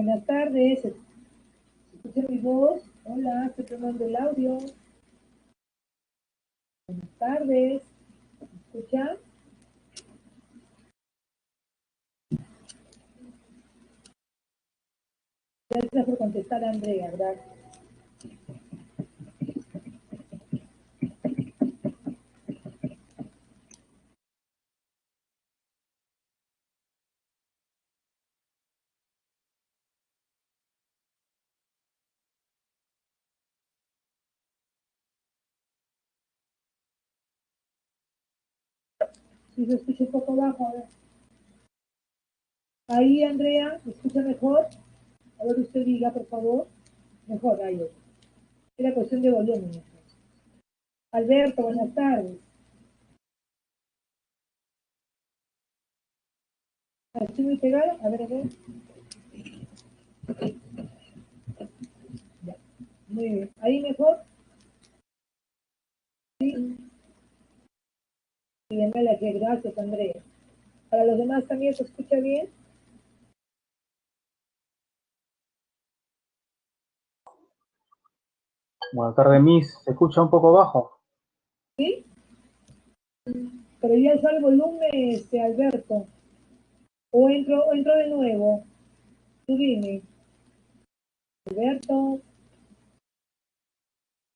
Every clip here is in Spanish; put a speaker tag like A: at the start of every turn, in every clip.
A: Buenas tardes. ¿Se escucha mi voz? Hola, estoy tomando el audio. Buenas tardes. ¿Se escucha? Gracias por contestar, Andrea. Gracias. Si se escucha un poco bajo, a ver. Ahí, Andrea, ¿me escucha mejor? A ver, usted diga, por favor. Mejor, ahí. Era cuestión de volumen. Alberto, buenas tardes. ¿Estoy muy pegado? A ver, a ver. Ya. Muy bien. ¿Ahí mejor? Sí. Bien, gracias, Andrea. Para los demás también se escucha bien.
B: Buenas tardes, Miss. ¿Se escucha un poco bajo?
A: ¿Sí? Pero ya está el volumen, Alberto. O entro de nuevo. Tú dime. Alberto.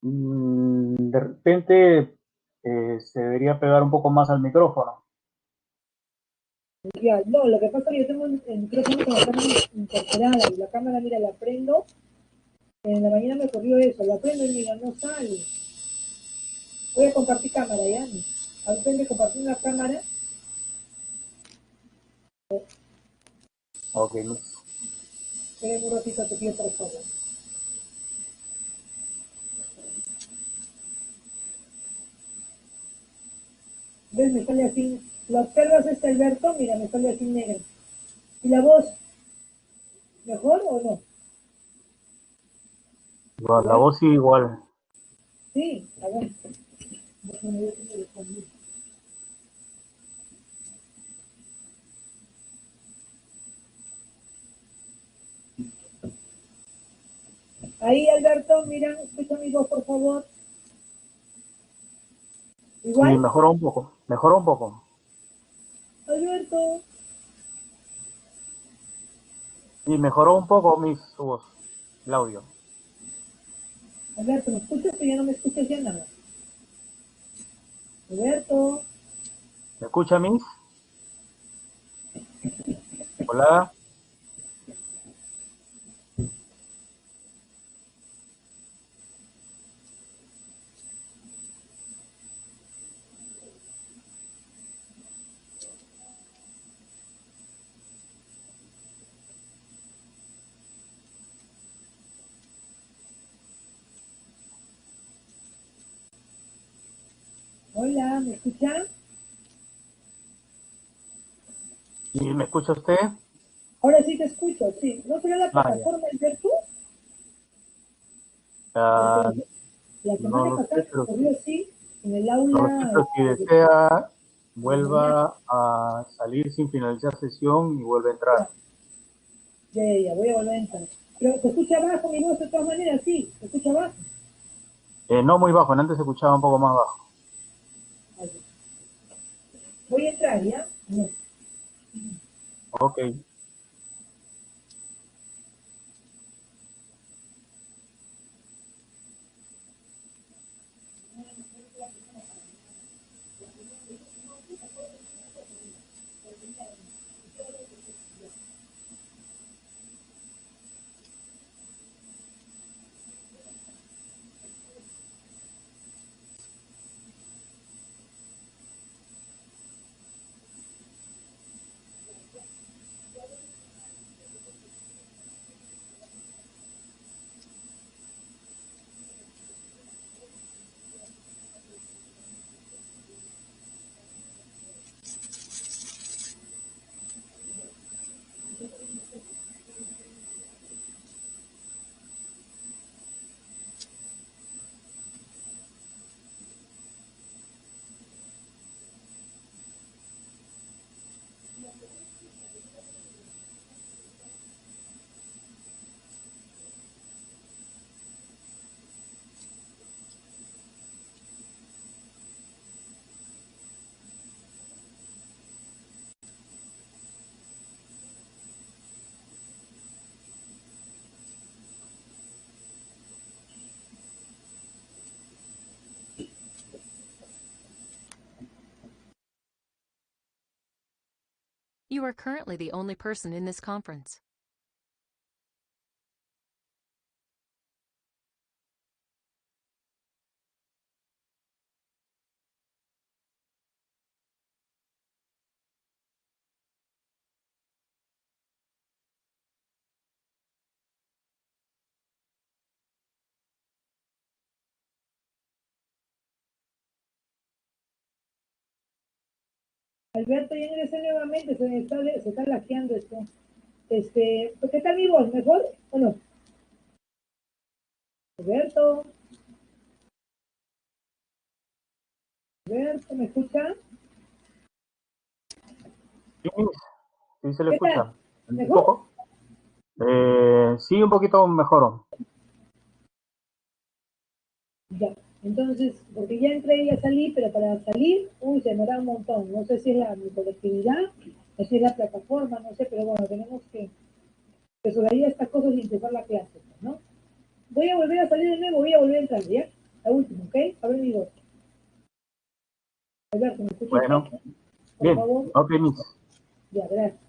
B: De repente se debería pegar un poco más al micrófono.
A: Ya, no, lo que pasa es que yo tengo el micrófono con la cámara incorporada y la cámara, mira, la prendo. En la mañana me ocurrió eso, la prendo y mira, no sale. Voy a compartir cámara, ya. Al frente compartir una cámara.
B: Ok, Miss.
A: Esperen un ratito, te pido por favor. ¿Ves? Me sale así. ¿Lo observas, Alberto? Mira, me sale así negro. ¿Y la voz? ¿Mejor o no?
B: Igual, la
A: ¿Igual?
B: voz sí, igual.
A: Sí, a ver. Déjame ver cómo le pongo. Ahí, Alberto, mira, escucha mi voz, por favor.
B: Sí,
A: ¿Igual?
B: mejoró un poco. Mejoró un poco.
A: Alberto.
B: Sí, mejoró un poco, Miss, su voz. El audio.
A: Alberto, ¿me escuchas o ya no me escuchas ya nada? Alberto.
B: ¿Me escucha, Miss? Hola.
A: Hola, ¿me escucha?
B: ¿Sí, me escucha usted?
A: Ahora sí te escucho, sí. ¿No será la
B: Ah, ya.
A: plataforma Alberto? Porque
B: Ah,
A: la
B: no
A: semana
B: lo
A: pasada
B: sé,
A: me
B: pero
A: ocurrió así, en el
B: no lo sé,
A: aula
B: pero si
A: de
B: desea,
A: la mañana.
B: vuelva a salir sin finalizar sesión y vuelve a entrar.
A: Ya, voy a volver a entrar. Pero se escucha bajo mi voz de todas maneras, sí, se escucha bajo.
B: No muy bajo, antes se escuchaba un poco más bajo.
A: Ahí. Voy a entrar, ¿ya? No.
B: Ok.
C: You are currently the only person in this conference.
A: Alberto, ya ingresé nuevamente, se está lajeando esto. ¿Qué tal mi voz? ¿Mejor o no? Alberto, Alberto, ¿me escucha?
B: Sí, sí se le
A: ¿Qué tal?
B: escucha. ¿Un
A: ¿Mejor?
B: poco? Sí, un poquito mejor.
A: Ya. Entonces, porque ya entré y ya salí, pero para salir, se demora un montón. No sé si es mi conectividad, o si es la plataforma, no sé, pero bueno, tenemos que resolver estas cosas y empezar la clase, ¿no? Voy a volver a salir de nuevo, voy a volver a entrar, ¿ya? La última, ¿ok? A ver mi voz. Alberto, ¿me escucha usted?
B: Bueno,
A: Por
B: bien.
A: favor.
B: Ok, Miss.
A: Ya, gracias.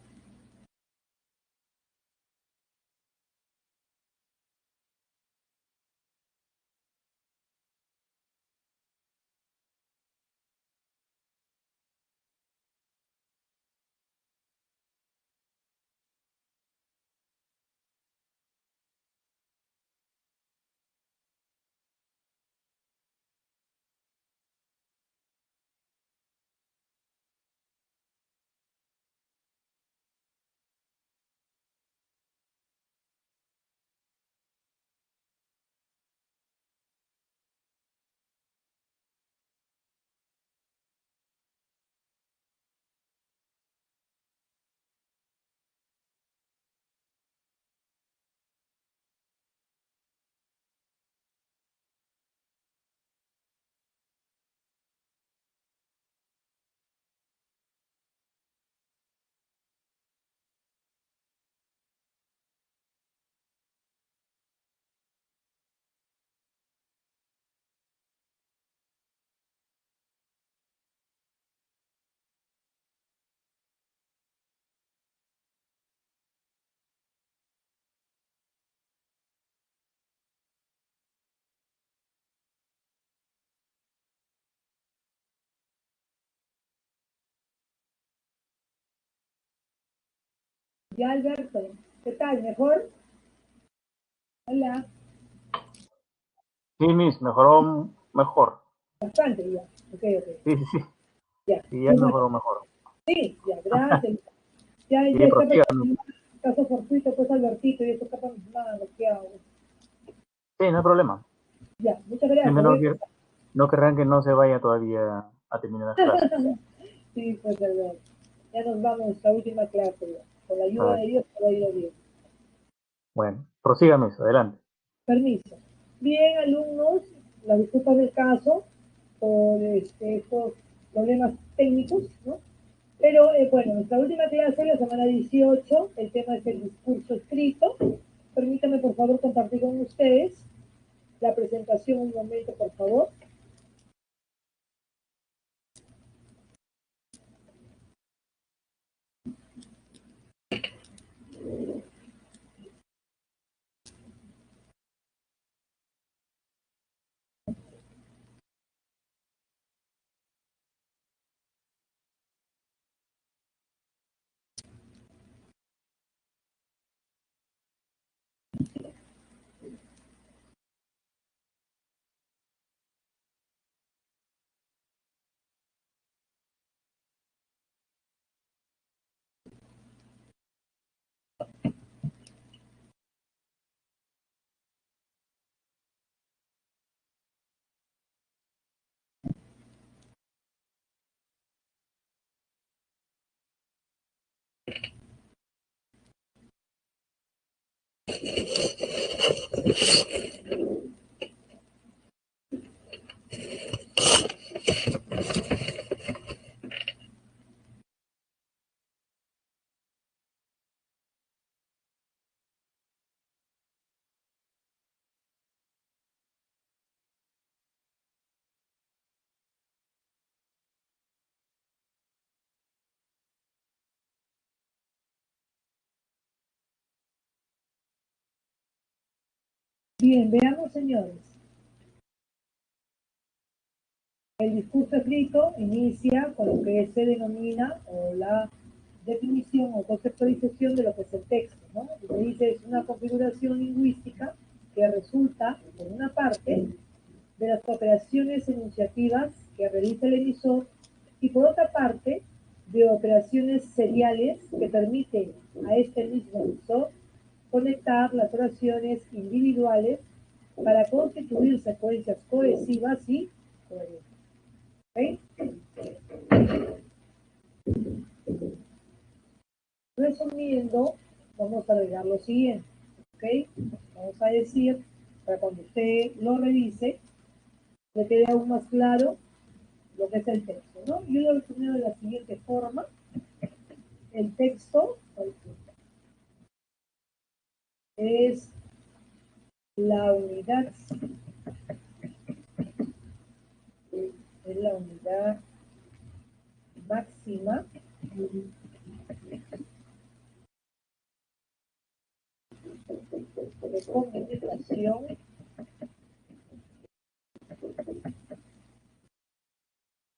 A: Ya, Alberto, ¿qué tal? ¿Mejor? Hola,
B: Sí, Miss, mejoró mejor.
A: bastante ya. Ok, ok.
B: Sí, sí, sí.
A: Ya,
B: Sí, ya
A: muy bueno.
B: mejoró mejor.
A: Sí, ya, gracias. Ya
B: Sí,
A: está
B: prosiga,
A: perfecto.
B: Miss.
A: Caso fortuito, pues Albertito, y esto está para mis manos, ¿qué hago?
B: Sí, no hay problema.
A: Ya, muchas gracias.
B: Dime,
A: Voy
B: no,
A: a empezar.
B: no querrán que no se vaya todavía a terminar las clases.
A: Sí, pues Alberto. Ya nos vamos a la última clase ya. Con la ayuda
B: Ah,
A: de Dios todo ha ido bien.
B: bueno, prosiga, Miss, adelante.
A: Permiso. Bien, alumnos, las disculpas del caso por estos problemas técnicos, ¿no? Pero bueno, nuestra última clase, la semana 18, el tema es el discurso escrito. Permítame, por favor, compartir con ustedes la presentación un momento, por favor. Bien, veamos, señores. El discurso escrito inicia con lo que se denomina o la definición o conceptualización de lo que es el texto, ¿no? Lo que dice es una configuración lingüística que resulta, por una parte, de las operaciones enunciativas que realiza el emisor y por otra parte, de operaciones seriales que permiten a este mismo emisor conectar las oraciones individuales para constituir secuencias cohesivas y coherentes. ¿Okay? Resumiendo, vamos a agregar lo siguiente. ¿Okay? Vamos a decir, para cuando usted lo revise, le quede aún más claro lo que es el texto, ¿no? Yo lo he resumido de la siguiente forma. El texto es la unidad, máxima de comunicación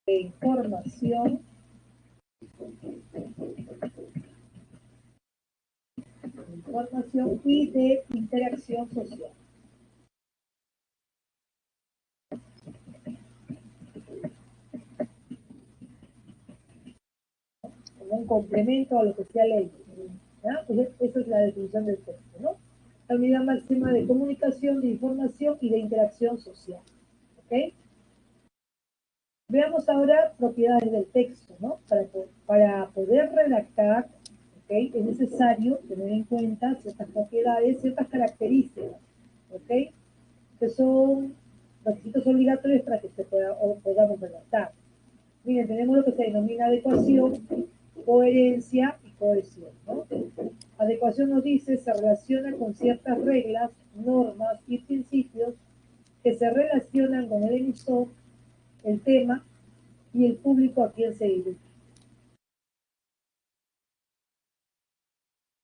A: de información y de interacción social. Como un complemento a lo que sea ley. Entonces, esa es la definición del texto, ¿no? La unidad máxima de comunicación, de información y de interacción social. ¿Ok? Veamos ahora propiedades del texto, ¿no? Para poder redactar, ¿ok? Es necesario tener en cuenta ciertas propiedades, ciertas características, ¿ok? Que son requisitos obligatorios para que se podamos redactar. Miren, tenemos lo que se denomina adecuación, coherencia y cohesión, ¿no? Adecuación nos dice se relaciona con ciertas reglas, normas y principios que se relacionan con el emisor, el tema y el público a quien se dirige.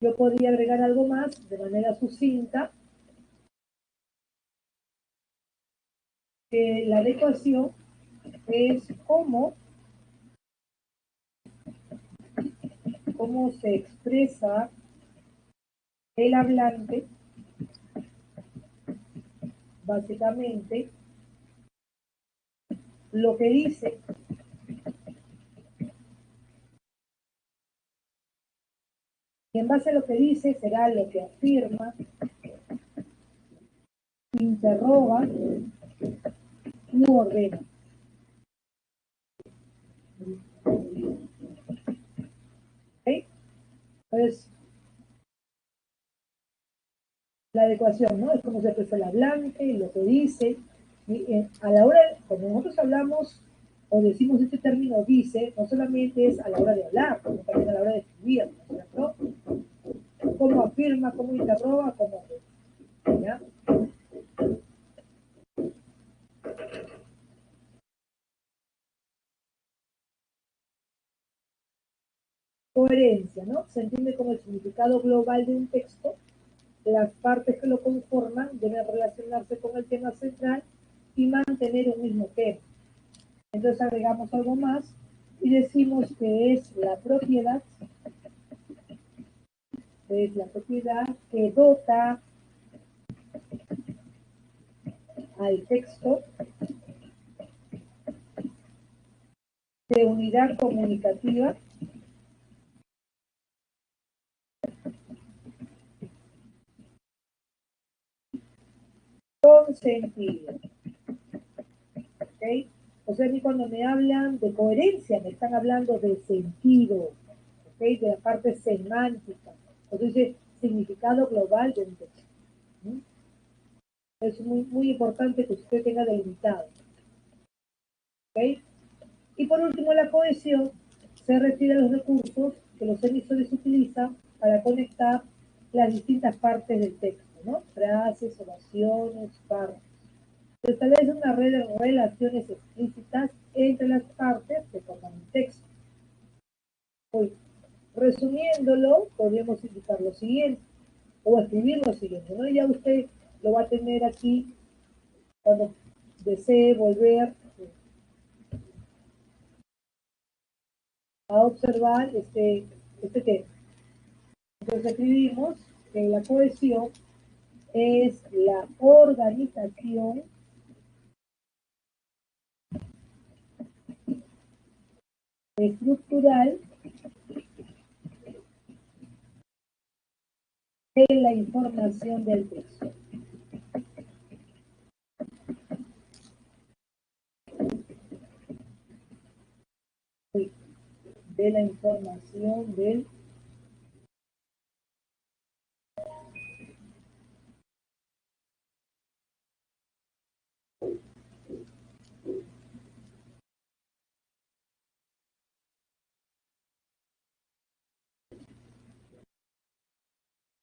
A: Yo podría agregar algo más de manera sucinta, que la adecuación es cómo se expresa el hablante, básicamente, lo que dice. Y en base a lo que dice será lo que afirma, interroga u ordena. ¿Okay? Entonces, la adecuación, ¿no? Es como se expresa el hablante, lo que dice. Y a la hora, cuando nosotros hablamos o decimos este término dice, no solamente es a la hora de hablar, sino también a la hora de escribir, ¿no es cierto? Cómo afirma, cómo interroga, cómo ordena, ¿ya? Coherencia, ¿no? Se entiende como el significado global de un texto. Las partes que lo conforman deben relacionarse con el tema central y mantener un mismo tema. Entonces agregamos algo más y decimos que es la propiedad que dota al texto de unidad comunicativa con sentido. ¿Okay? O sea, que cuando me hablan de coherencia, me están hablando de sentido, ¿okay? De la parte semántica. Entonces, significado global de un texto. ¿Sí? Es muy, muy importante que usted tenga delimitado. ¿Okay? Y por último, la cohesión se refiere a los recursos que los emisores utilizan para conectar las distintas partes del texto, ¿no? Frases, oraciones, párrafos. Se establece una red de relaciones explícitas entre las partes que forman el texto. Hoy, resumiéndolo, podemos indicar lo siguiente, o escribir lo siguiente, ¿no? Ya usted lo va a tener aquí cuando desee volver a observar este tema. Entonces escribimos que la cohesión es la organización estructural de la información del texto. De la información del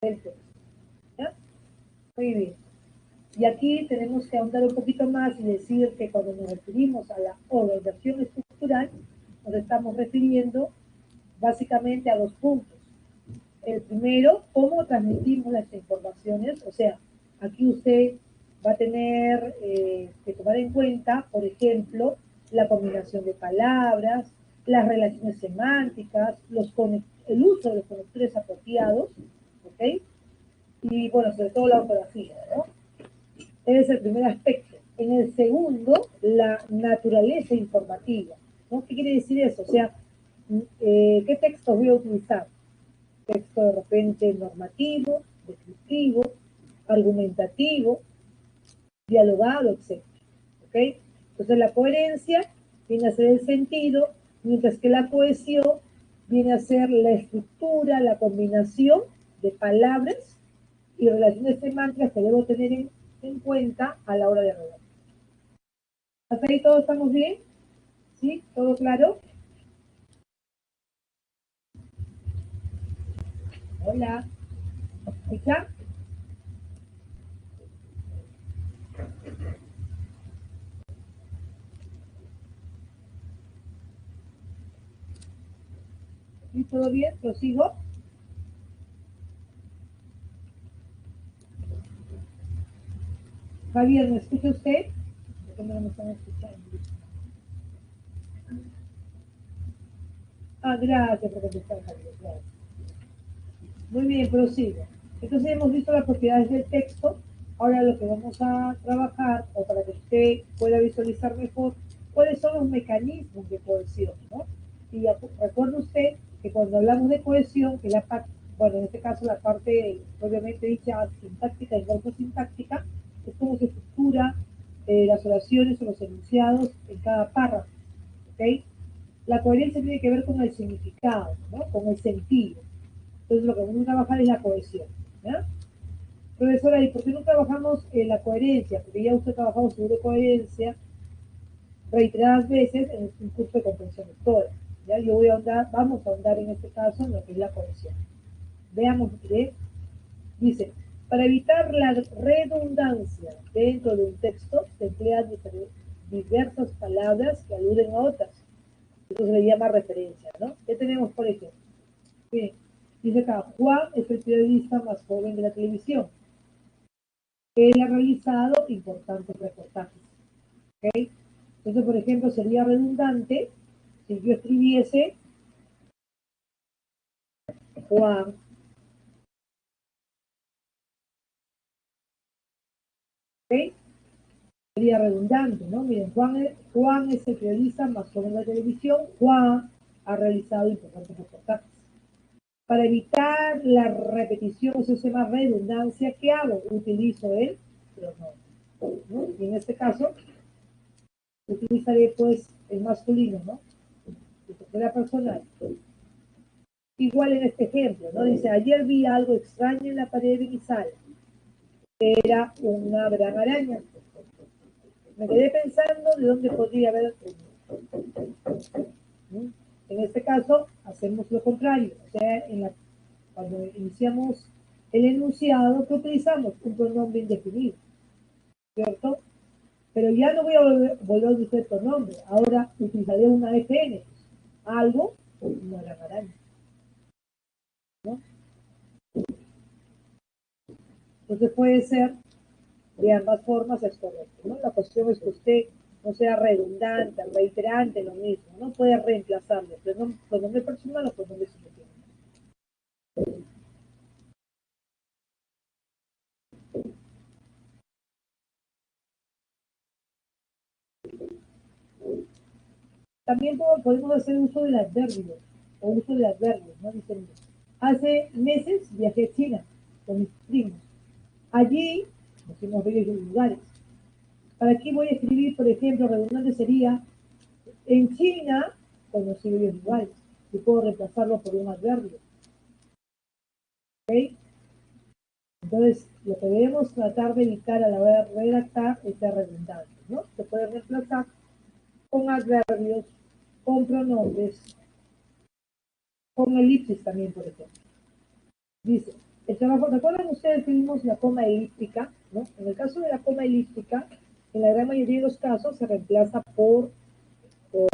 A: texto. ¿Ya? Muy bien. Y aquí tenemos que ahondar un poquito más y decir que cuando nos referimos a la organización estructural, nos estamos refiriendo básicamente a dos puntos. El primero, cómo transmitimos las informaciones, o sea, aquí usted va a tener que tomar en cuenta, por ejemplo, la combinación de palabras, las relaciones semánticas, el uso de los conectores apropiados, ¿ok? Y bueno, sobre todo la ortografía, ¿no? Ese es el primer aspecto. En el segundo, la naturaleza informativa, ¿no? ¿Qué quiere decir eso? O sea, ¿qué textos voy a utilizar? Texto de repente normativo, descriptivo, argumentativo, dialogado, etc. ¿Ok? Entonces la coherencia viene a ser el sentido, mientras que la cohesión viene a ser la estructura, la combinación de palabras y relaciones semánticas que debo tener en cuenta a la hora de redactar. ¿Hasta ahí todos estamos bien? ¿Sí? ¿Todo claro? Hola. ¿Escucha? ¿Sí? ¿Todo bien? ¿Prosigo? Javier, ¿me escucha usted? Porque no me están escuchando. Ah, gracias por contestar, Javier. Gracias. Muy bien, prosigo. Entonces hemos visto las propiedades del texto. Ahora lo que vamos a trabajar, o para que usted pueda visualizar mejor, cuáles son los mecanismos de cohesión, ¿no? Y recuerde usted que cuando hablamos de cohesión, que la parte, bueno, en este caso la parte obviamente dicha sintáctica y morfosintáctica, es cómo se estructura las oraciones o los enunciados en cada párrafo, ¿ok? La coherencia tiene que ver con el significado, ¿no? Con el sentido. Entonces lo que vamos a trabajar es la cohesión, ¿ya? Profesora, ¿y por qué no trabajamos en la coherencia? Porque ya usted ha trabajado sobre coherencia reiteradas veces en un curso de comprensión lectora. ¿Ya? Yo voy a ahondar, vamos a ahondar en este caso en lo que es la cohesión. Veamos qué dice. Para evitar la redundancia dentro de un texto, se emplean diversas palabras que aluden a otras. Eso se le llama referencia, ¿no? ¿Qué tenemos, por ejemplo? Bien, dice acá, Juan es el periodista más joven de la televisión. Él ha realizado importantes reportajes. ¿Ok? Entonces, por ejemplo, sería redundante si yo escribiese Juan. ¿Ok? Sería redundante, ¿no? Miren, Juan es el periodista más joven de la televisión. Juan ha realizado importantes reportajes. Para evitar la repetición, o sea, se llama redundancia, ¿qué hago? Utilizo el pronombre, ¿no? Y en este caso, utilizaré pues el masculino, ¿no? De tercera personal. Igual en este ejemplo, ¿no? Dice, ayer vi algo extraño en la pared de mi sala. Era una gran araña. Me quedé pensando de dónde podría haber. ¿No? En este caso, hacemos lo contrario. O sea, cuando iniciamos el enunciado, ¿qué utilizamos? Un pronombre indefinido, ¿cierto? Pero ya no voy a volver a utilizar el pronombre. Ahora utilizaré una FN. Algo, una gran araña. ¿No? Entonces puede ser De ambas formas es correcto, ¿no? La cuestión es que usted no sea redundante, reiterante, lo mismo, no puede reemplazarlo, pronombre personal o pronombre subjetivo. También podemos hacer uso del adverbio, o uso de adverbios, ¿no? Dicen, hace meses viajé a China con mis primos. Allí nos fuimos a bellos lugares. Para aquí voy a escribir, por ejemplo, redundante sería, en China conocí bellos lugares. Y puedo reemplazarlo por un adverbio. ¿Ok? Entonces, lo que debemos tratar de evitar a la hora de redactar es ser redundante, ¿no? Se puede reemplazar con adverbios, con pronombres, con elipsis también, por ejemplo. Dice, el trabajo, ¿recuerdan ustedes que vimos la coma elíptica? ¿No? En el caso de la coma elíptica, en la gran mayoría de los casos se reemplaza o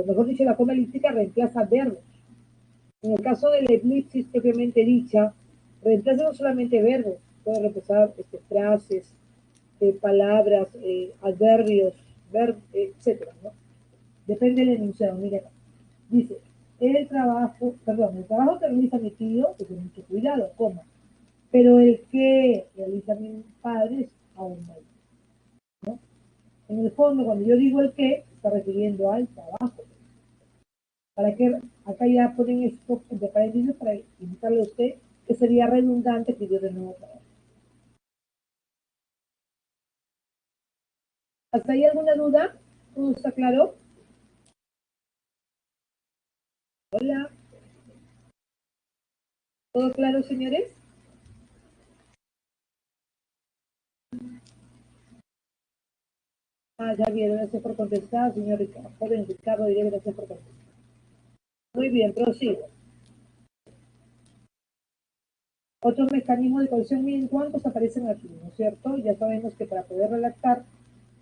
A: mejor dicho, la coma elíptica reemplaza verbos. En el caso de la elipsis propiamente dicha, reemplaza no solamente verbos, puede reemplazar frases, palabras, adverbios, etcétera, ¿no? Depende del enunciado. Mira, dice, el trabajo que realiza mi tío, que con mucho cuidado, coma, pero el que realiza mi padre es aún mayor, ¿no? En el fondo, cuando yo digo el que, está refiriendo al trabajo. Para que acá ya ponen esto entre paréntesis para indicarle a usted que sería redundante que yo de nuevo trabajo. ¿Hasta ahí alguna duda? ¿Todo está claro? Hola. ¿Todo claro, señores? Ah, ya vieron, gracias por contestar, señor Ricardo. Joven Ricardo, diré gracias por contestar. Muy bien, prosigo. Otros mecanismos de cohesión, miren cuántos aparecen aquí, ¿no es cierto? Ya sabemos que para poder redactar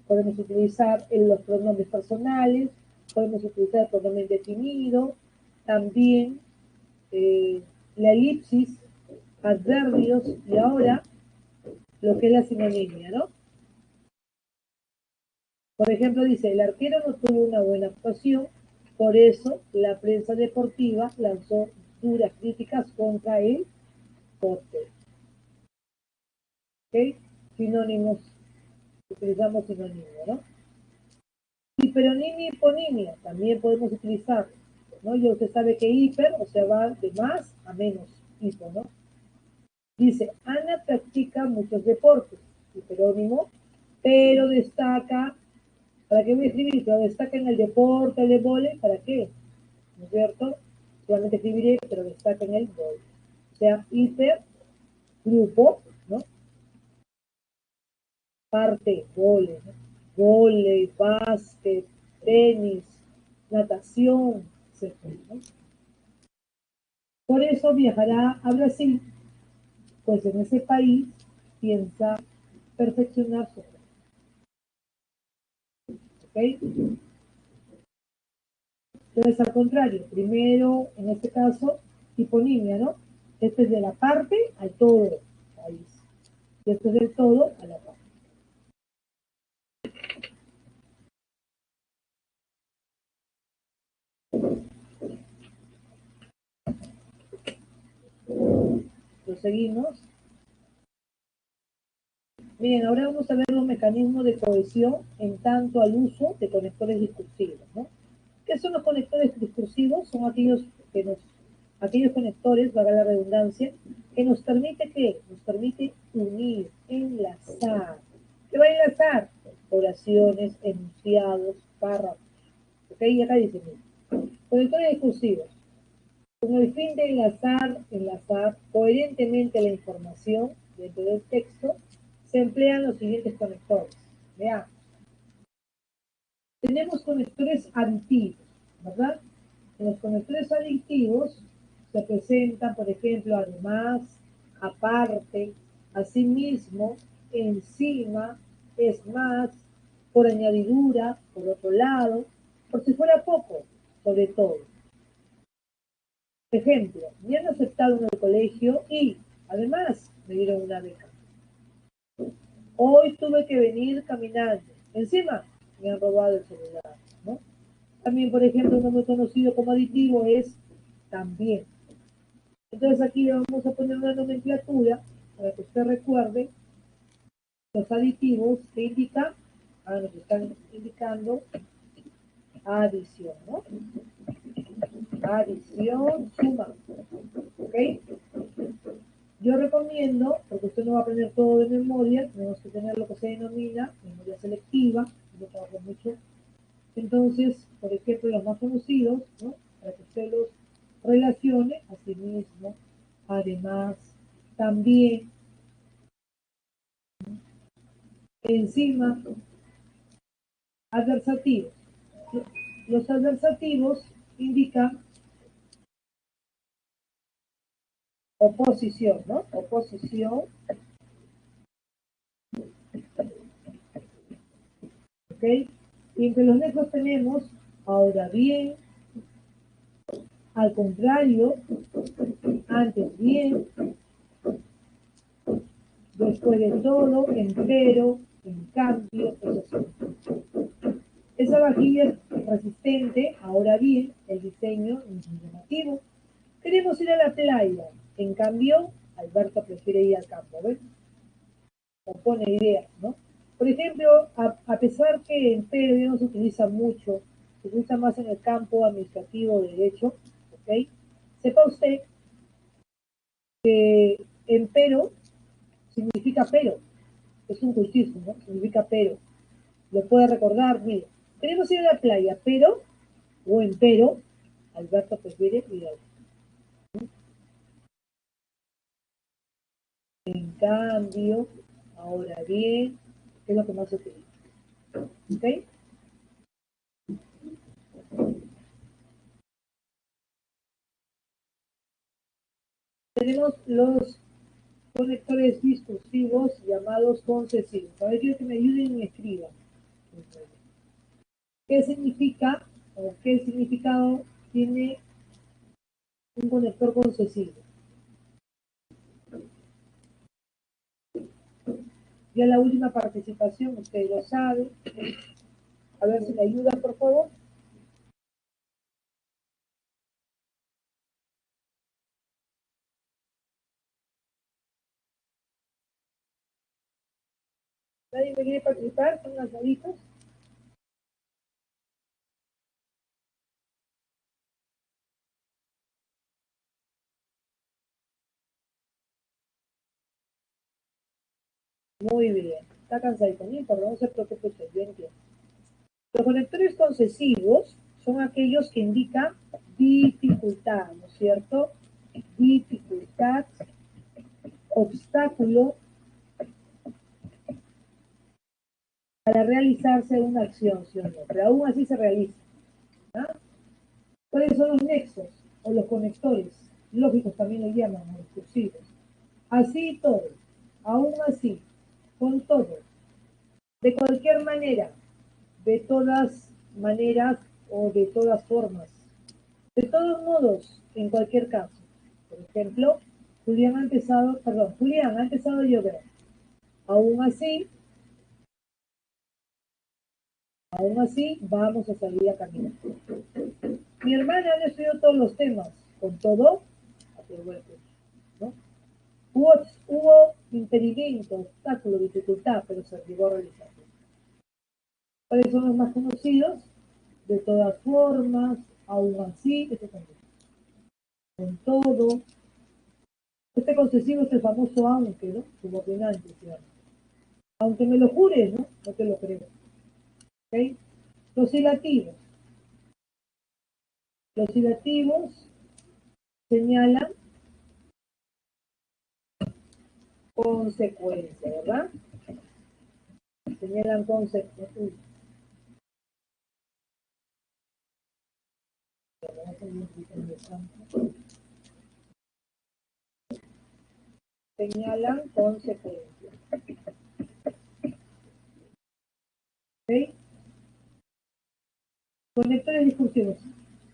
A: podemos utilizar los pronombres personales, podemos utilizar el pronombre indefinido, también la elipsis, adverbios y ahora lo que es la sinonimia, ¿no? Por ejemplo, dice, el arquero no tuvo una buena actuación, por eso la prensa deportiva lanzó duras críticas contra el portero. ¿Ok? Sinónimos, utilizamos sinónimos, ¿no? Hiperonimia y hiponimia, también podemos utilizar, ¿no? Y usted sabe que hiper, o sea, va de más a menos, hipo, ¿no? Dice, Ana practica muchos deportes, hiperónimo, pero destaca, ¿para qué voy a escribir? Pero destaca en el deporte, el de vóley, ¿para qué? ¿No es cierto? Solamente escribiré, pero destaca en el vóley. O sea, hiper, grupo, ¿no? Parte, vóley, ¿no? Vóley, básquet, tenis, natación, etc., ¿no? Por eso viajará a Brasil, pues en ese país piensa perfeccionar su juego. ¿Ok? Entonces, al contrario, primero, en este caso, hiponimia, ¿no? Este es de la parte al todo país. Y este es del todo a la parte. Proseguimos. Bien, ahora vamos a ver los mecanismos de cohesión en tanto al uso de conectores discursivos, ¿no? ¿Qué son los conectores discursivos? Son aquellos conectores, valga la redundancia, que nos permite ¿qué? Nos permite unir, enlazar. ¿Qué va a enlazar? Oraciones, enunciados, párrafos. ¿Ok? Y acá dice, mira, conectores discursivos. Con el fin de enlazar coherentemente la información dentro del texto, se emplean los siguientes conectores. Veamos. Tenemos conectores aditivos, ¿verdad? En los conectores aditivos se presentan, por ejemplo, además, aparte, asimismo, encima, es más, por añadidura, por otro lado, por si fuera poco, sobre todo. Ejemplo, me han aceptado en el colegio y, además, me dieron una beca. Hoy tuve que venir caminando. Encima me han robado el celular, ¿no? También, por ejemplo, uno muy conocido como aditivo es también. Entonces aquí le vamos a poner una nomenclatura para que usted recuerde los aditivos que indican, nos están indicando adición, ¿no? Adición, suma, ¿ok? Yo recomiendo, porque usted no va a aprender todo de memoria, tenemos que tener lo que se denomina memoria selectiva, yo trabajo mucho. Entonces, por ejemplo, los más conocidos, ¿no? Para que usted los relacione a sí mismo, además, también, encima, adversativos. Los adversativos indican oposición, ¿no? Oposición, ¿ok? Y entre los nexos tenemos, ahora bien, al contrario, antes bien, después de todo, empero, en cambio, eso sí. Esa vajilla es resistente, ahora bien, el diseño es muy llamativo. Queremos ir a la playa, en cambio, Alberto prefiere ir al campo, ¿ves? Compone ideas, ¿no? Por ejemplo, a pesar que en Perú no se utiliza mucho, se utiliza más en el campo administrativo de derecho, ¿ok? Sepa usted que en Perú significa pero, es un cultismo, ¿no? Significa pero. Lo puede recordar, mire, queremos ir a la playa, pero, o empero, Alberto prefiere ir al. En cambio, ahora bien, ¿qué es lo que más se utiliza? ¿Ok? Tenemos los conectores discursivos llamados concesivos. A ver, quiero que me ayuden y me escriban. ¿Qué significa o qué significado tiene un conector concesivo? Ya la última participación, usted lo sabe. A ver si me ayudan, por favor. ¿Nadie me quiere participar? ¿Son las deditos? Muy bien. Está cansadito, no importa, no se preocupe usted, yo entiendo. Los conectores concesivos son aquellos que indican dificultad, ¿no es cierto? Dificultad, obstáculo para realizarse una acción, ¿sí o no? Pero aún así se realiza. ¿Ah? ¿Cuáles son los nexos o los conectores? Lógicos también le llaman, o discursivos. Así y todo, aún así, con todo, de cualquier manera, de todas maneras o de todas formas. De todos modos, en cualquier caso, por ejemplo, Julián ha empezado a llover. Aún así, vamos a salir a caminar. Mi hermana no estudió todos los temas, con todo, aprobó el curso, ¿no? Hubo impedimento, obstáculo, dificultad, pero se llegó a realizar. ¿Cuáles son los más conocidos? De todas formas, aún así, con todo. Este concesivo es el famoso aunque, ¿no? Subordinante, ¿cierto? Aunque me lo jures, ¿no? No te lo creo. ¿Ok? Los hilativos. Los hilativos señalan consecuencia, ¿verdad? Señalan consecuencia. Señalan consecuencia. ¿Ok? Conectores discursivos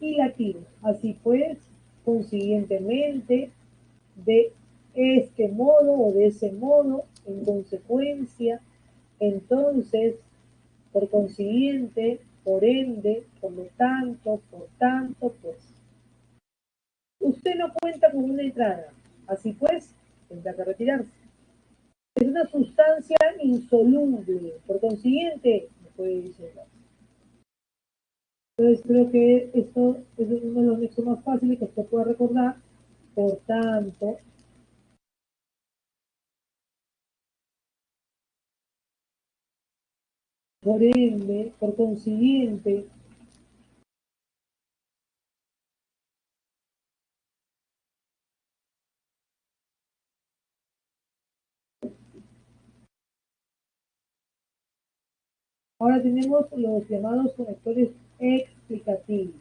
A: hilativos. Así pues, consiguientemente, de este modo o de ese modo, en consecuencia, Entonces, por consiguiente, por ende, por lo tanto, por tanto, pues, usted no cuenta con una entrada. Así pues, tendrá que retirarse. Es una sustancia insoluble, por consiguiente, no puede disolver. Entonces creo que esto es uno de los nexos más fáciles que usted puede recordar. Por tanto, por ende, por consiguiente, ahora tenemos los llamados conectores explicativos,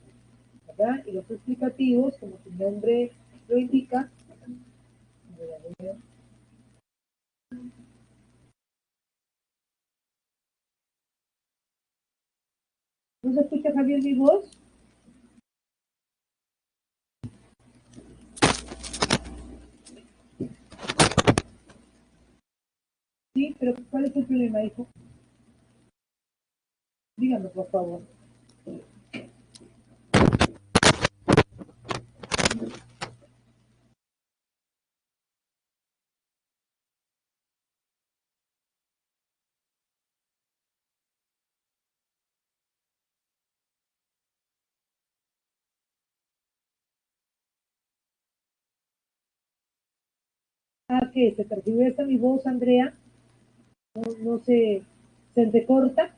A: ¿verdad? Y los explicativos, como su nombre lo indica, ¿no se escucha, Javier, mi voz? Sí, pero ¿cuál es el problema, hijo? Dígame, por favor. Ah, ¿qué? ¿Se tergiversa mi voz, Andrea? ¿No, no se entrecorta?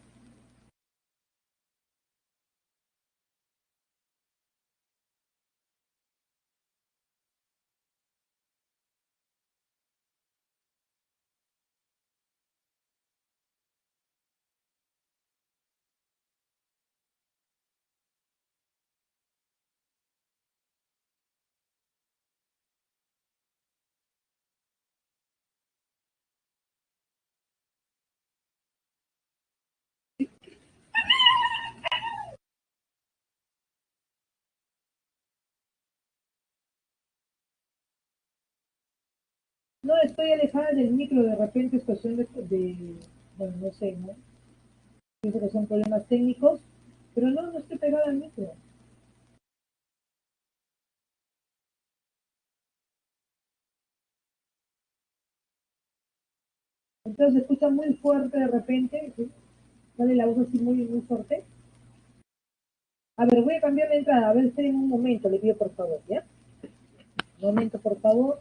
A: No, estoy alejada del micro, de repente es cuestión bueno, no sé, ¿no? Pienso que son problemas técnicos, pero no, no estoy pegada al micro. Entonces se escucha muy fuerte de repente, ¿sí? Sale la voz así muy, muy fuerte. A ver, voy a cambiar la entrada, a ver, esperen un momento, le pido por favor, ¿ya? Un momento, por favor.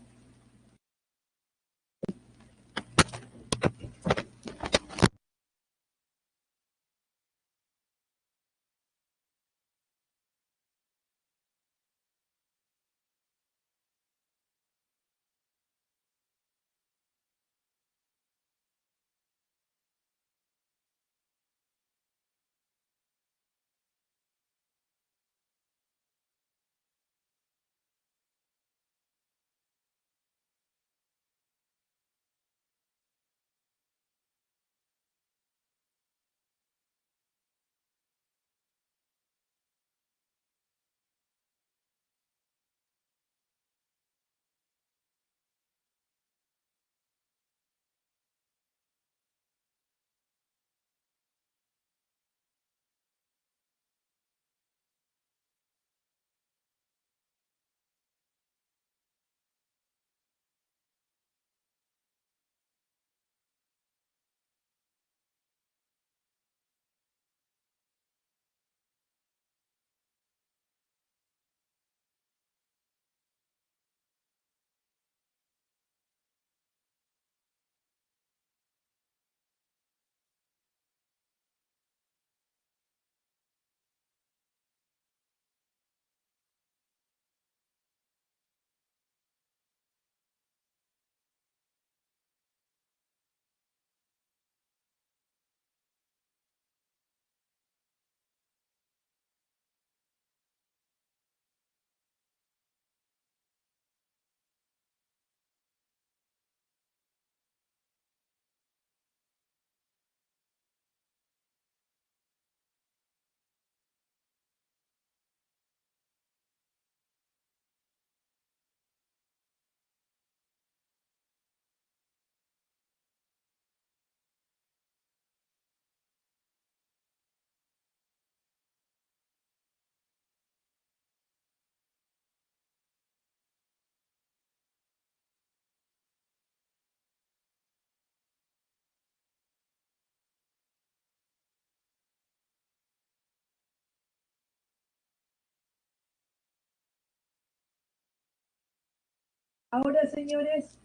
A: Ahora, señores,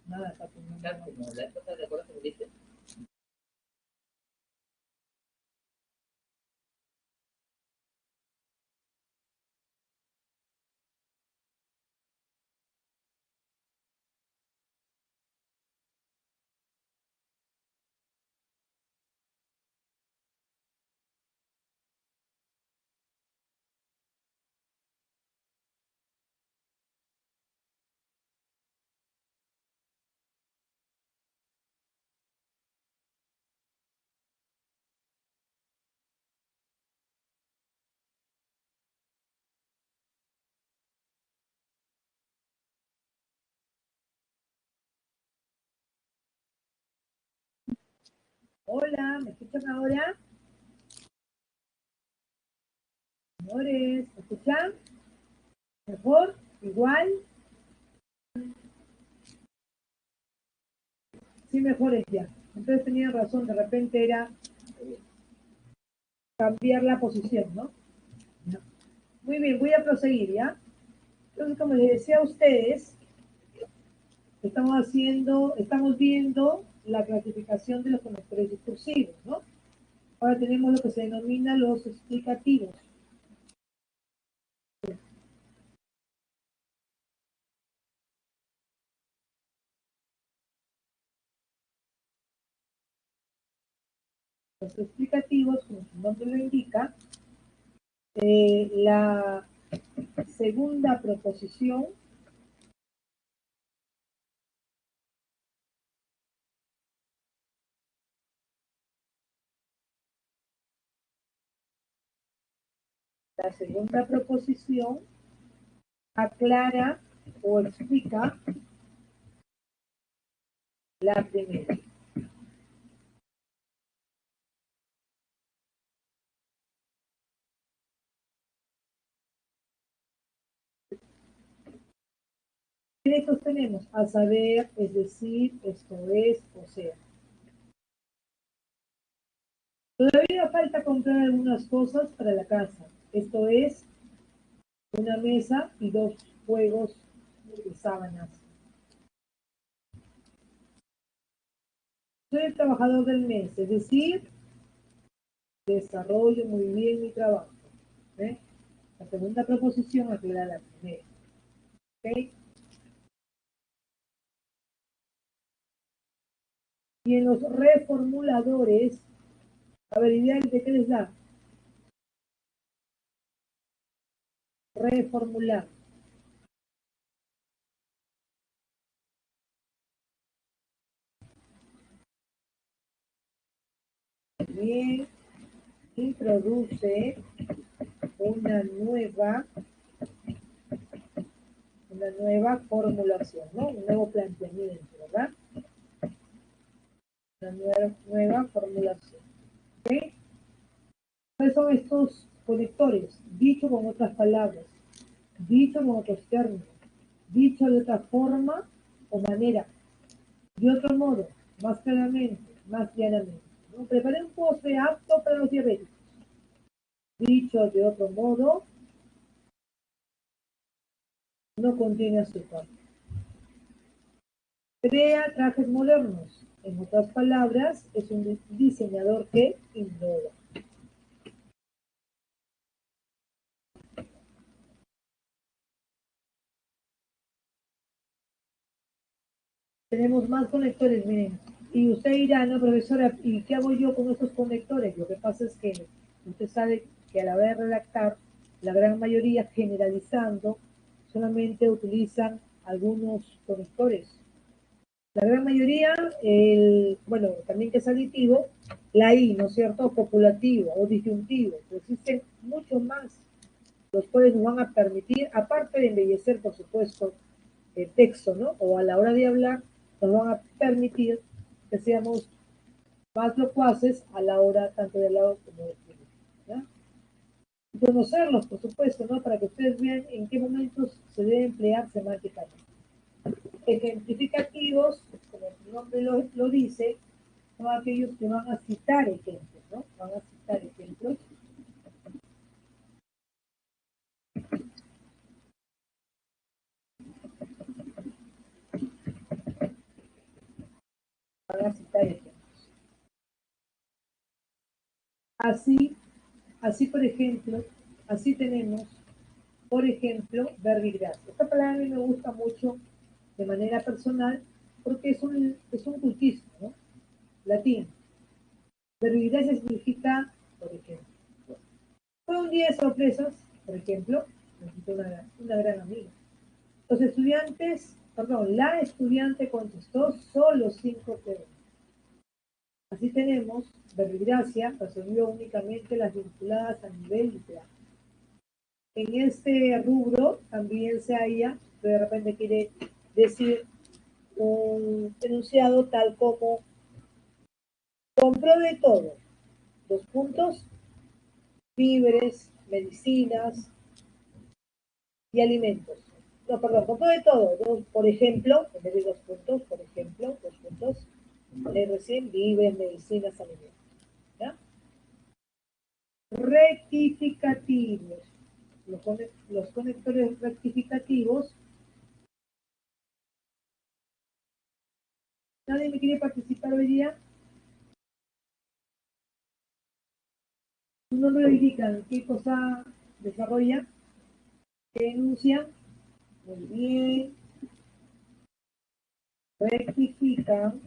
A: nada, papi, no,
D: Ya,
A: no.
D: como la época de acuerdo que me dice.
A: Hola, ¿me escuchan ahora? Señores, ¿me escuchan? ¿Mejor? ¿Igual? Sí, mejor es ya. Entonces tenían razón, de repente era cambiar la posición, ¿no? No. Muy bien, voy a proseguir, ¿ya? Entonces, como les decía a ustedes, estamos viendo la clasificación de los conectores discursivos, ¿no? Ahora tenemos lo que se denomina los explicativos. Los explicativos, como su nombre lo indica, la segunda proposición aclara o explica la primera. ¿Qué derechos tenemos? A saber, es decir, esto es, o sea. Todavía falta comprar algunas cosas para la casa. Esto es una mesa y 2 juegos de sábanas. Soy el trabajador del mes, es decir, desarrollo muy bien mi trabajo. ¿Ve? La segunda proposición aclara la primera. ¿Okay? Y en los reformuladores, a ver, ideal, ¿de qué les da? Reformular. Bien, introduce una nueva, formulación, ¿no? Un nuevo planteamiento, ¿verdad? Una nueva formulación. ¿Ok? ¿Cuáles son estos conectores? Dicho con otras palabras, dicho con otros términos, dicho de otra forma o manera, de otro modo, más claramente, más llanamente. ¿No? Preparé un postre apto para los diabéticos. Dicho de otro modo, no contiene azúcar. Crea trajes modernos. En otras palabras, es un diseñador que innova. Tenemos más conectores, miren. Y usted dirá, no, profesora, ¿y qué hago yo con estos conectores? Lo que pasa es que usted sabe que a la hora de redactar, la gran mayoría, generalizando, solamente utilizan algunos conectores. La gran mayoría, bueno, también que es aditivo, la I, ¿no es cierto? Copulativo o disyuntivo. Pero existen muchos más, los cuales nos van a permitir, aparte de embellecer, por supuesto, el texto, ¿no? O a la hora de hablar, nos van a permitir que seamos más locuaces a la hora tanto de hablar como de escribir. ¿Ya? Y conocerlos, por supuesto, ¿no? Para que ustedes vean en qué momentos se debe emplear semánticamente. Ejemplificativos, como su nombre lo dice, son aquellos que van a citar ejemplos, ¿no? Van a citar ejemplos. van a citar ejemplos. Así, por ejemplo, así tenemos, por ejemplo, verbigracia. Esta palabra a mí me gusta mucho de manera personal porque es un cultismo, ¿no? Latín. Verbigracia significa, por ejemplo, fue un día de sorpresas, por ejemplo, necesito una gran amiga. La estudiante contestó solo 5 preguntas. Así tenemos, verbigracia resolvió únicamente las vinculadas a nivel literal. En este rubro también se halla, de repente quiere decir un enunciado tal como compró de todo, 2 puntos, víveres, medicinas y alimentos. No, perdón, compró de todo, por ejemplo, en vez de 2 puntos, por ejemplo, 2 puntos, recién víveres, medicinas, alimentos. ¿Ya? Rectificativos. Los conectores rectificativos. ¿Nadie me quiere participar hoy día? No me indican qué cosa desarrolla, qué enuncia. Muy bien. Rectifican.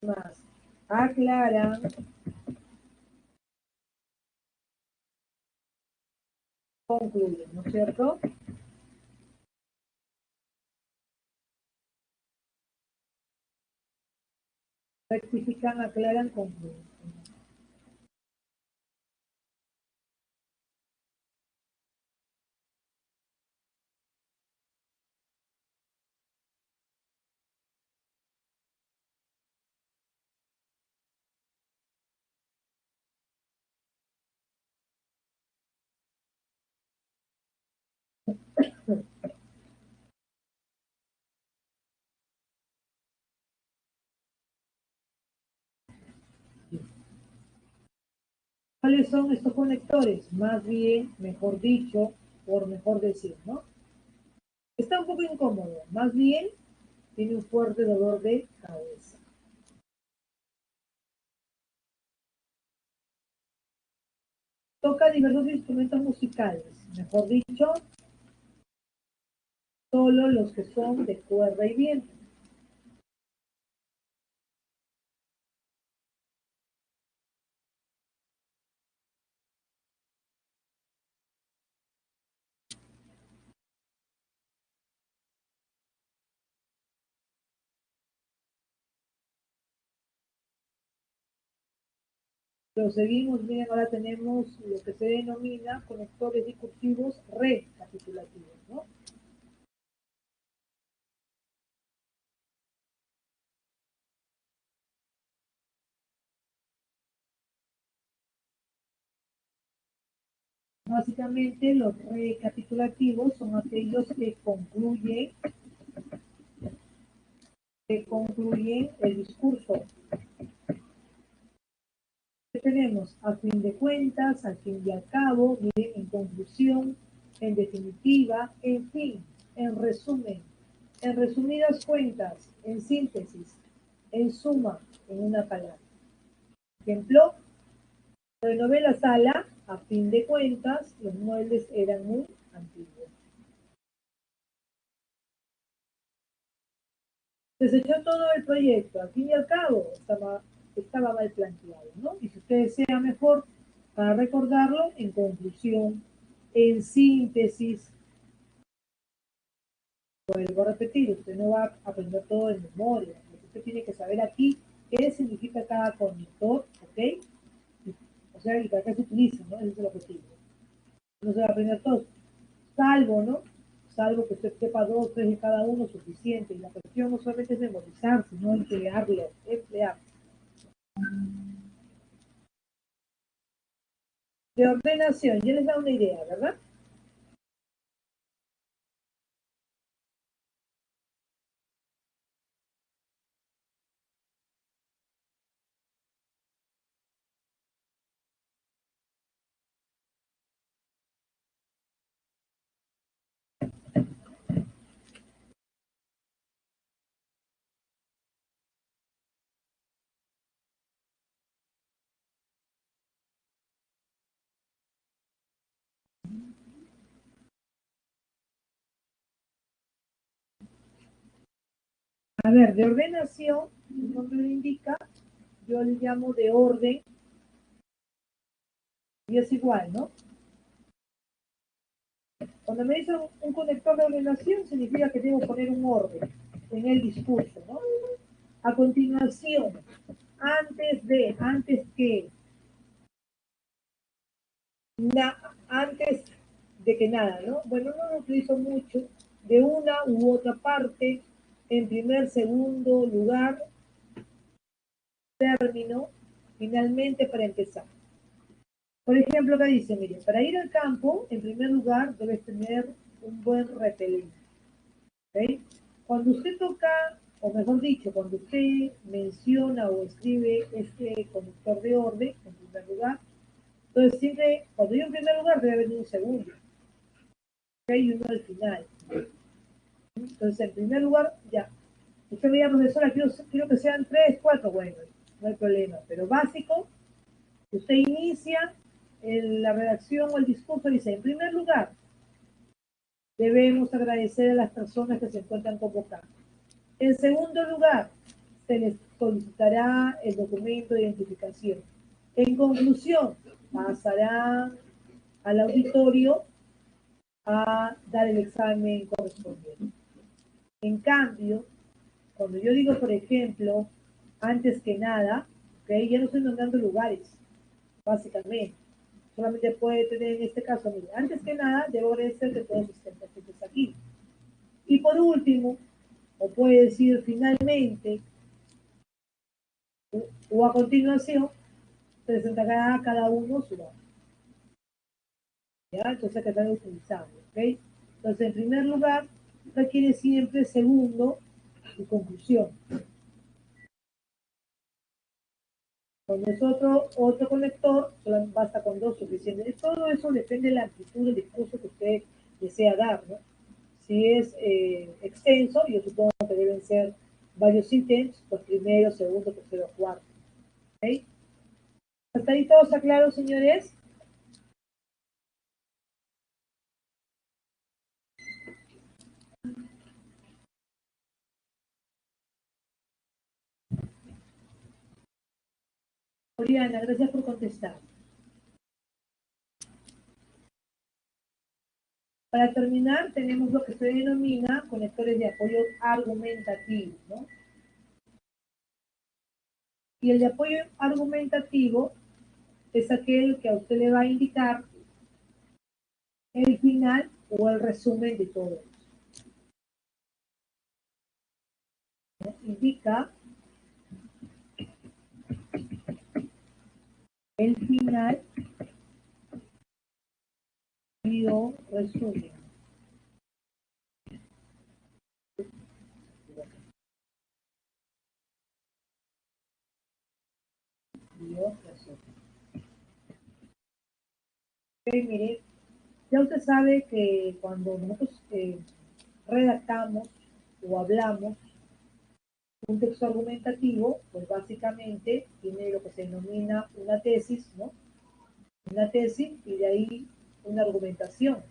A: Más. Aclaran. Concluyen, ¿no es cierto? Rectifican, aclaran, concluyen. ¿Cuáles son estos conectores? Más bien, mejor dicho, por mejor decir, ¿no? Está un poco incómodo, más bien tiene un fuerte dolor de cabeza. Toca diversos instrumentos musicales, mejor dicho, solo los que son de cuerda y viento. Proseguimos, miren, ahora tenemos lo que se denomina conectores dicursivos recapitulativos, ¿no? Básicamente, los recapitulativos son aquellos que concluyen el discurso. ¿Qué tenemos? A fin de cuentas, al fin y al cabo, miren, en conclusión, en definitiva, en fin, en resumen, en resumidas cuentas, en síntesis, en suma, en una palabra. Ejemplo, renové la sala, a fin de cuentas, los muebles eran muy antiguos. Desechó todo el proyecto, al fin y al cabo, estaba mal planteado, ¿no? Y si usted desea mejor para recordarlo, en conclusión, en síntesis, vuelvo a repetir, usted no va a aprender todo de memoria, lo que usted tiene que saber aquí, qué significa cada conector, ¿ok? O sea, y para qué se utiliza, ¿no? Ese es el objetivo. No se va a aprender todo, salvo, ¿no? Salvo que usted sepa 2, 3 de cada uno suficiente. Y la cuestión no solamente es memorizar, sino emplearlo, emplear. De ordenación, ya les da una idea, ¿verdad? ver, de ordenación, el nombre lo indica, yo le llamo de orden, y es igual, ¿no? Cuando me dicen un conector de ordenación, significa que debo poner un orden en el discurso, ¿no? A continuación, antes que, antes de que nada, ¿no? Bueno, no lo utilizo mucho, de una u otra parte, en primer, segundo lugar, término, finalmente para empezar. Por ejemplo, acá dice, mire, para ir al campo, en primer lugar, debes tener un buen repelente. ¿Okay? Cuando usted toca, o mejor dicho, cuando usted menciona o escribe este conductor de orden, en primer lugar, entonces siempre, cuando yo en primer lugar, debe haber un segundo. ¿Okay? Y uno al final. Entonces, en primer lugar, ya. Usted me diga, profesora, quiero que sean 3, 4, bueno, no hay problema. Pero básico, usted inicia la redacción o el discurso, dice, en primer lugar, debemos agradecer a las personas que se encuentran convocadas. En segundo lugar, se les solicitará el documento de identificación. En conclusión, pasarán al auditorio a dar el examen correspondiente. En cambio, cuando yo digo, por ejemplo, antes que nada, ¿okay? Ya no estoy nombrando lugares, básicamente. Solamente puede tener en este caso, mire, antes que nada, debo agradecer que todos estén presentes aquí. Y por último, o puede decir finalmente, o a continuación, presentará a cada uno su nombre. ¿Ya? Entonces, que están utilizando, ¿ok? Entonces, en primer lugar, requiere siempre segundo y conclusión. Cuando es otro conector, solo basta con dos suficientes. Todo eso depende de la amplitud del discurso que usted desea dar, ¿no? Si es extenso, yo supongo que deben ser varios ítems, pues primero, segundo, tercero, cuarto. ¿Ok? ¿Hasta ahí todos aclaros, señores? Oriana, gracias por contestar. Para terminar, tenemos lo que se denomina conectores de apoyo argumentativo, ¿no? Y el de apoyo argumentativo es aquel que a usted le va a indicar el final o el resumen de todo. ¿No? Indica el final y o resumen. Y o resumen. Okay, mire, ya usted sabe que cuando nosotros redactamos o hablamos un texto argumentativo, pues básicamente tiene lo que se denomina una tesis, ¿no? Una tesis y de ahí una argumentación,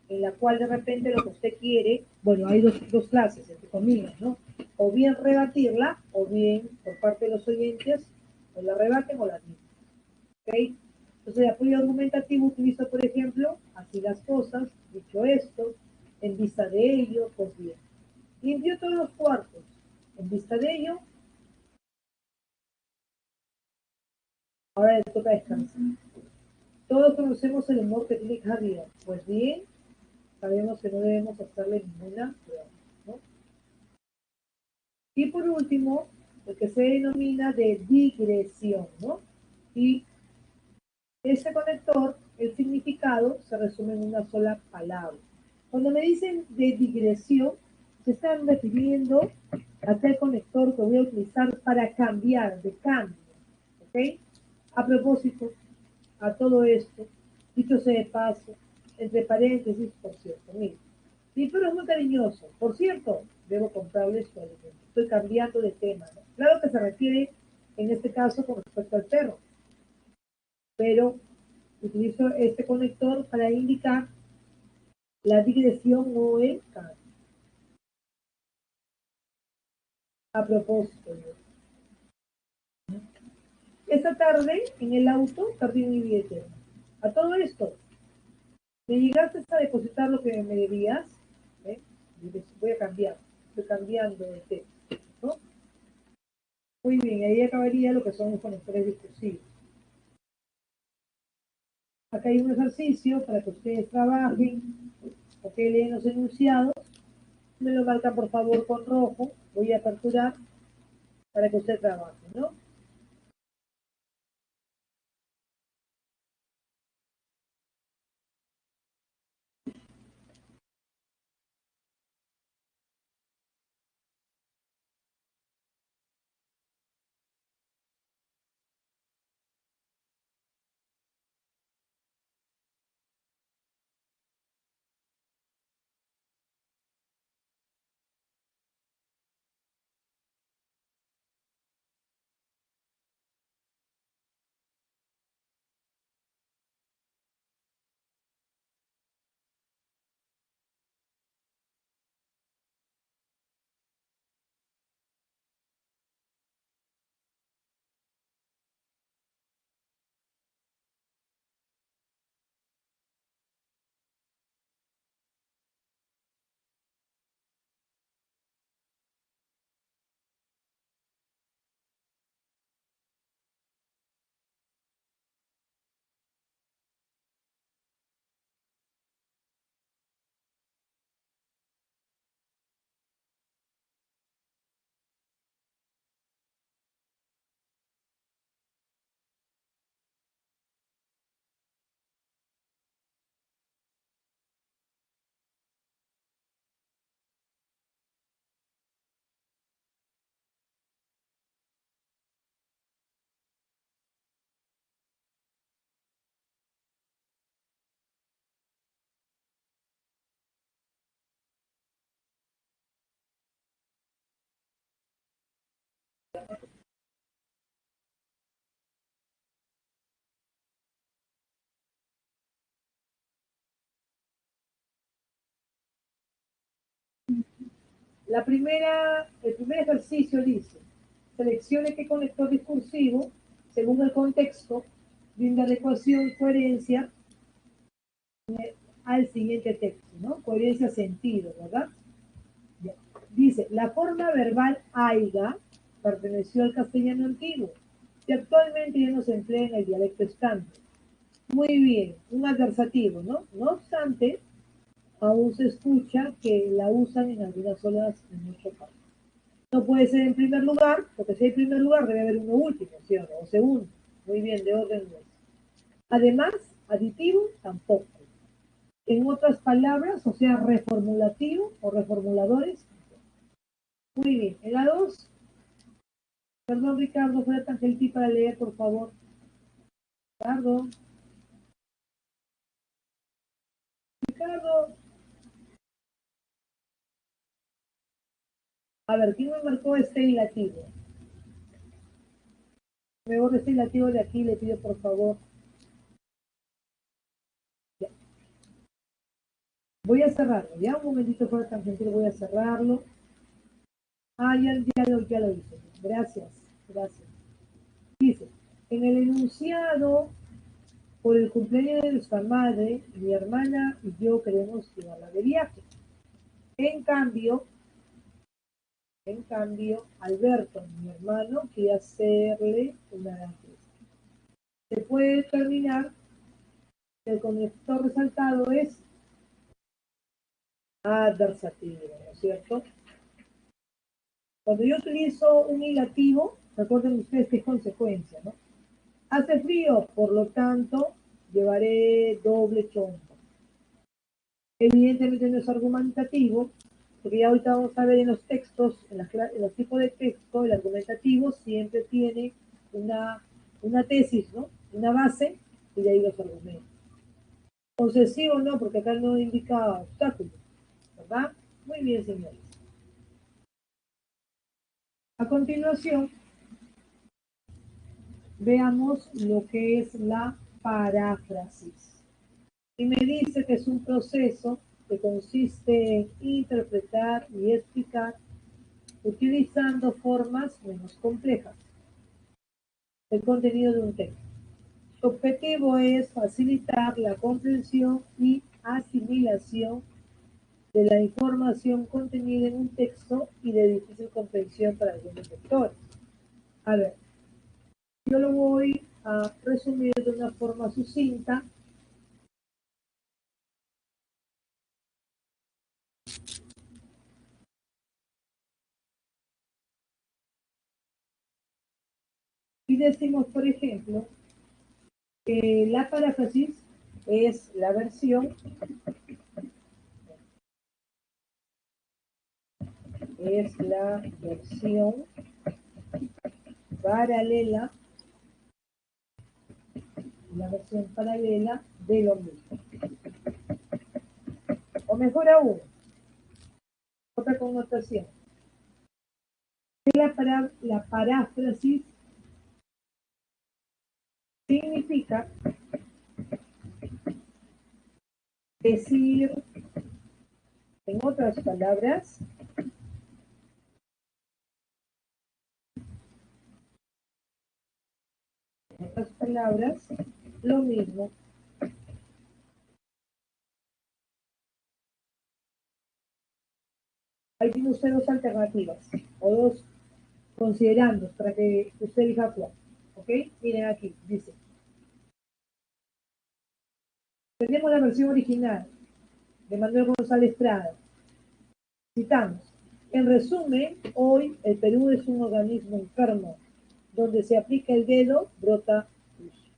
A: en la cual de repente lo que usted quiere, bueno, hay dos clases, entre comillas, ¿no? O bien rebatirla, o bien por parte de los oyentes, o la rebaten o la admiten. ¿Ok? Entonces, el apoyo argumentativo utiliza, por ejemplo, así las cosas, dicho esto, en vista de ello, pues bien. Limpió todos los cuartos. En vista de ello, ahora le toca descansar. Todos conocemos el humor que tiene Javier. Pues bien, sabemos que no debemos hacerle ninguna prueba, ¿no? Y por último, lo que se denomina de digresión, ¿no? Y este conector, el significado se resume en una sola palabra. Cuando me dicen de digresión, se están refiriendo a aquel conector que voy a utilizar para cambiar, de cambio, ¿ok? A propósito, a todo esto, dicho sea de paso, entre paréntesis, por cierto, miren, mi perro es muy cariñoso, por cierto, debo comprarle su alimento. Estoy cambiando de tema, ¿no? Claro que se refiere, en este caso, con respecto al perro, pero utilizo este conector para indicar la digresión o el cambio. A propósito, esta tarde en el auto perdí mi billetera. A todo esto, ¿me llegaste a depositar lo que me debías? ¿Eh? Voy a cambiar, estoy cambiando de texto, ¿no? Muy bien, ahí acabaría lo que son los conectores discursivos. Acá hay un ejercicio para que ustedes trabajen, o que leen los enunciados. Me lo marcan por favor con rojo, voy a aperturar para que usted trabaje, ¿no? El primer ejercicio dice, seleccione qué conector discursivo, según el contexto, brinda adecuación y coherencia al siguiente texto, ¿no? Coherencia sentido, ¿verdad? Ya. Dice, la forma verbal aiga perteneció al castellano antiguo y actualmente ya no se emplea en el dialecto estándar. Muy bien, un adversativo, ¿no? No obstante, aún se escucha que la usan en algunas zonas en nuestro país. No puede ser en primer lugar, porque si hay primer lugar debe haber uno último, ¿sí o no? O segundo. Muy bien, de orden no es. Además, aditivo tampoco. En otras palabras, o sea, reformulativo o reformuladores. Muy bien. En la 2, perdón Ricardo, fuera tan gentil para leer, por favor. Ricardo. Ricardo. A ver, ¿quién me marcó este ilativo? Me borro este ilativo de aquí, le pido por favor. Ya. Voy a cerrarlo, ya un momentito fuera tan gentil, voy a cerrarlo. Ah, ya lo hice. Gracias, gracias. Dice, en el enunciado, por el cumpleaños de nuestra madre, mi hermana y yo queremos llevarla de viaje. En cambio, Alberto, mi hermano, quiere hacerle una gran fiesta. Se puede determinar que el conector resaltado es adversativo, ¿no es cierto? Cuando yo utilizo un ilativo, recuerden ustedes que es consecuencia, ¿no? Hace frío, por lo tanto, llevaré doble chompa. Evidentemente no es argumentativo, porque ya ahorita vamos a ver en los textos, en los tipos de texto, el argumentativo siempre tiene una tesis, ¿no? Una base, y de ahí los argumentos. Concesivo no, porque acá no indica obstáculo, ¿verdad? Muy bien, señores. A continuación, veamos lo que es la paráfrasis. Y me dice que es un proceso que consiste en interpretar y explicar utilizando formas menos complejas. El contenido de un texto. Su objetivo es facilitar la comprensión y asimilación de la información contenida en un texto y de difícil comprensión para algunos lectores. A ver, yo lo voy a resumir de una forma sucinta. Y decimos, por ejemplo, que la paráfrasis es la versión paralela, la versión paralela de lo mismo. O mejor aún, otra connotación. La paráfrasis significa decir, en otras palabras, lo mismo. Ahí tiene usted dos alternativas, o dos considerandos, para que usted elija cuál. ¿Ok? Miren aquí, dice. Tenemos la versión original de Manuel González Prada. Citamos. En resumen, hoy el Perú es un organismo enfermo. Donde se aplica el dedo, brota luz.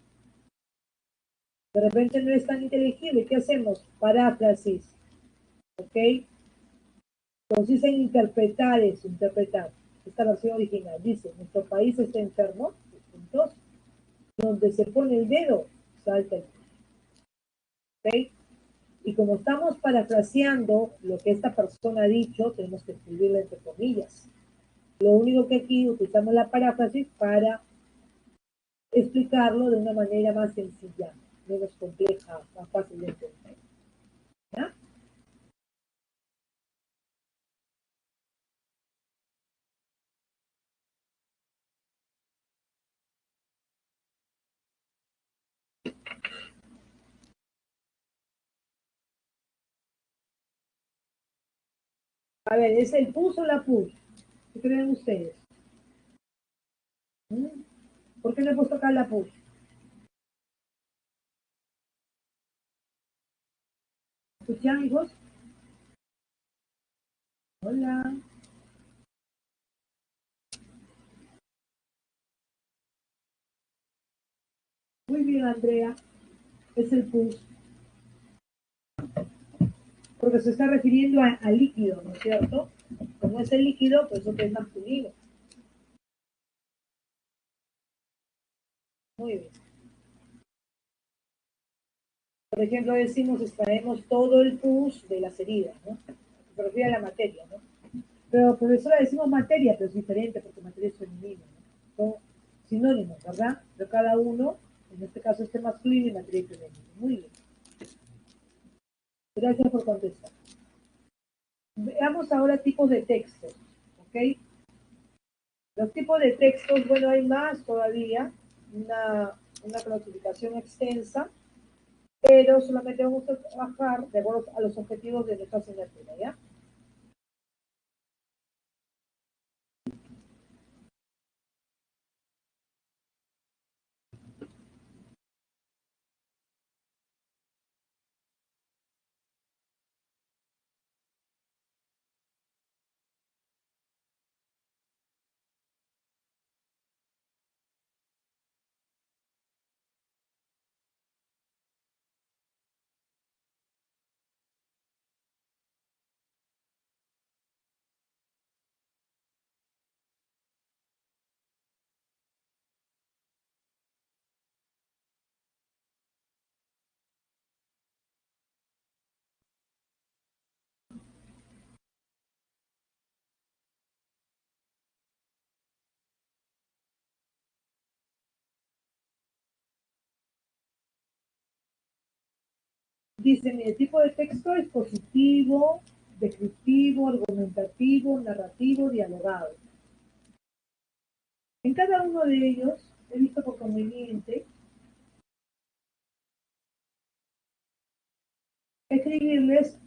A: De repente no es tan inteligible. ¿Qué hacemos? Paráfrasis. ¿Ok? Consiste en interpretar eso, interpretar. Esta versión original dice, nuestro país está enfermo, entonces, donde se pone el dedo, salta el dedo. ¿Ok? Y como estamos parafraseando lo que esta persona ha dicho, tenemos que escribirlo entre comillas. Lo único que aquí utilizamos la paráfrasis para explicarlo de una manera más sencilla, menos compleja, más fácil de entender. ¿Ya? A ver, ¿es el pus o la pus? ¿Qué creen ustedes? ¿Mm? ¿Por qué le he puesto acá la pus? ¿Escuchan, hijos? Hola. Muy bien, Andrea. Es el pus. Porque se está refiriendo a líquido, ¿no es cierto? Como es el líquido, pues eso es masculino. Muy bien. Por ejemplo, decimos extraemos todo el pus de las heridas, ¿no? Se refiere a la materia, ¿no? Pero profesora decimos materia, pero es diferente porque materia es femenino, ¿no? Son sinónimos, ¿verdad? Pero cada uno, en este caso este masculino y materia femenina. Muy bien. Gracias por contestar. Veamos ahora tipos de textos, ¿ok? Los tipos de textos, bueno, hay más todavía, una clasificación extensa, pero solamente vamos a trabajar de acuerdo a los objetivos de nuestra asignatura, ¿ya? Dice, mi tipo de texto es positivo, descriptivo, argumentativo, narrativo, dialogado. En cada uno de ellos he visto por conveniente escribirles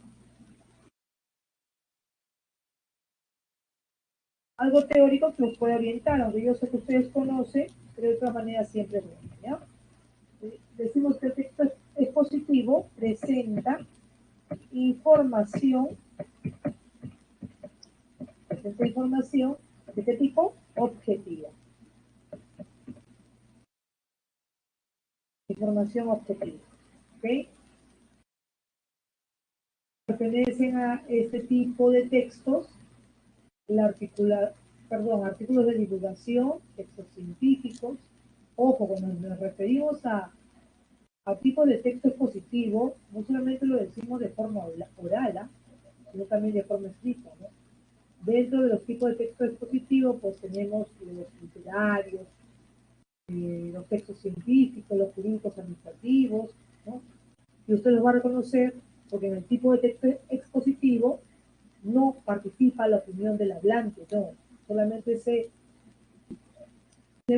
A: algo teórico que los pueda orientar, aunque yo sé que ustedes conocen, pero de todas maneras siempre es bueno, ¿ya? Decimos que el texto expositivo presenta información, ¿de qué tipo? Objetiva. Información objetiva, ¿ok? Pertenecen a este tipo de textos artículos de divulgación, textos científicos. Ojo, cuando nos referimos a tipo de texto expositivo, no solamente lo decimos de forma oral, sino también de forma escrita, ¿no? Dentro de los tipos de texto expositivo, pues tenemos los literarios, los textos científicos, los jurídicos administrativos, ¿no? Y usted los va a reconocer porque en el tipo de texto expositivo no participa la opinión del hablante, no, solamente se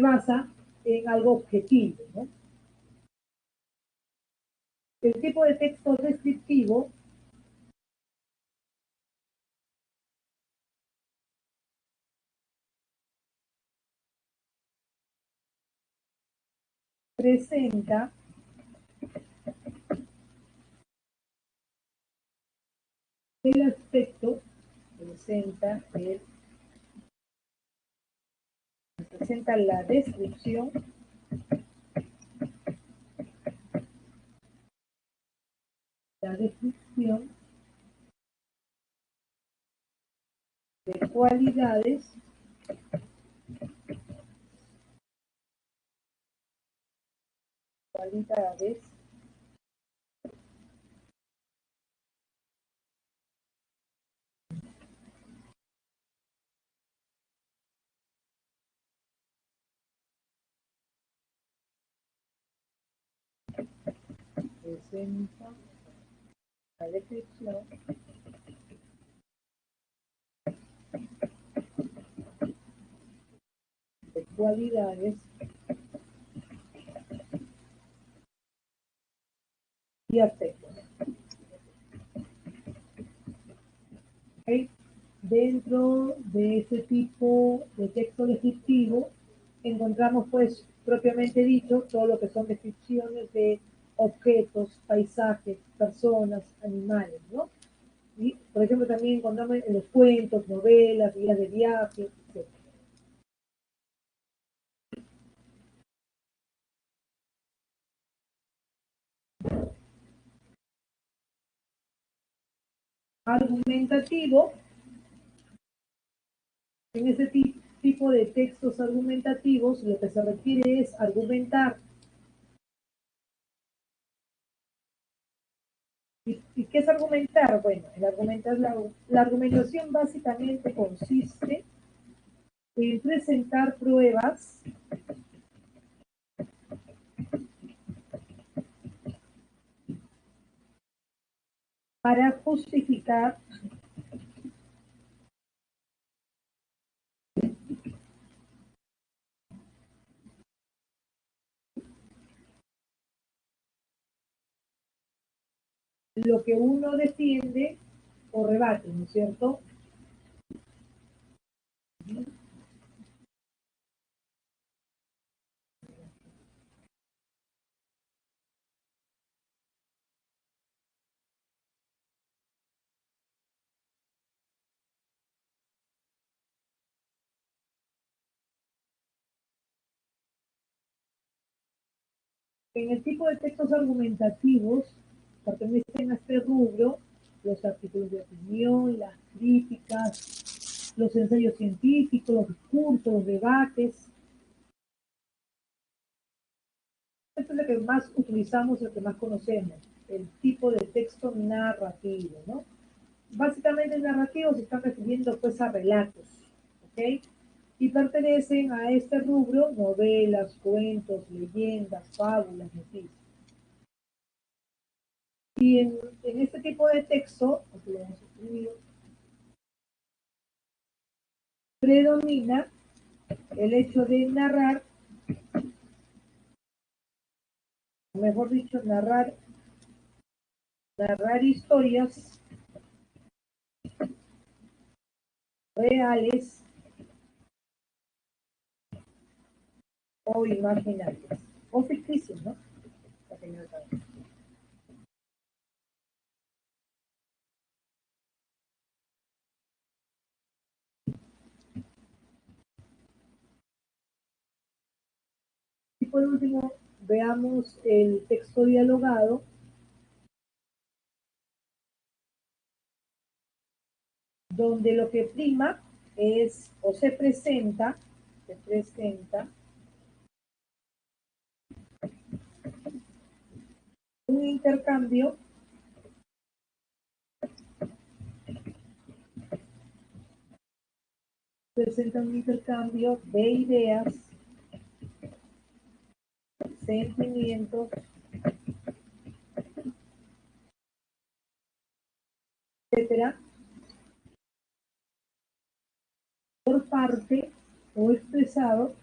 A: basa en algo objetivo, ¿no? El tipo de texto descriptivo presenta el aspecto, presenta la descripción de cualidades presenta la descripción de cualidades y aspectos. ¿Okay? Dentro de ese tipo de texto descriptivo encontramos, pues, propiamente dicho, todo lo que son descripciones de objetos, paisajes, personas, animales, ¿no? Y, por ejemplo, también encontramos en los cuentos, novelas, guías de viaje, etc. Argumentativo, en ese tipo de textos argumentativos, lo que se requiere es argumentar. ¿Y qué es argumentar? Bueno, la argumentación básicamente consiste en presentar pruebas para justificar lo que uno defiende o rebate, ¿no es cierto? En el tipo de textos argumentativos pertenecen a este rubro los artículos de opinión, las críticas, los ensayos científicos, los discursos, los debates. Esto es lo que más utilizamos, lo que más conocemos, el tipo de texto narrativo, ¿no? Básicamente narrativos se están refiriendo pues a relatos, ¿ok? Y pertenecen a este rubro novelas, cuentos, leyendas, fábulas, noticias. Y en este tipo de texto, predomina el hecho de narrar, o mejor dicho, narrar historias reales o imaginarias, o ficticias, ¿no? Para que no saben. Y por último, veamos el texto dialogado, donde lo que prima es, o se presenta un intercambio de ideas, sentimientos, etcétera, por parte o expresado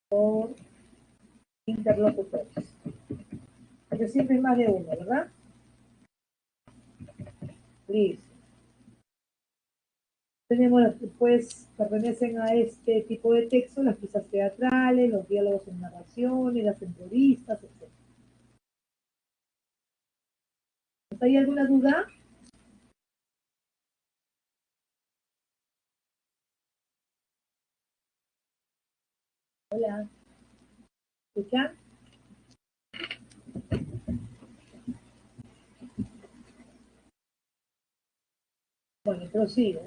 A: por interlocutores. Porque siempre es más de uno, ¿verdad? Listo. Tenemos las que pues pertenecen a este tipo de texto, las piezas teatrales, los diálogos en narraciones, las entrevistas, etc. ¿Hay alguna duda? Hola. ¿Escuchan? Bueno, prosigo.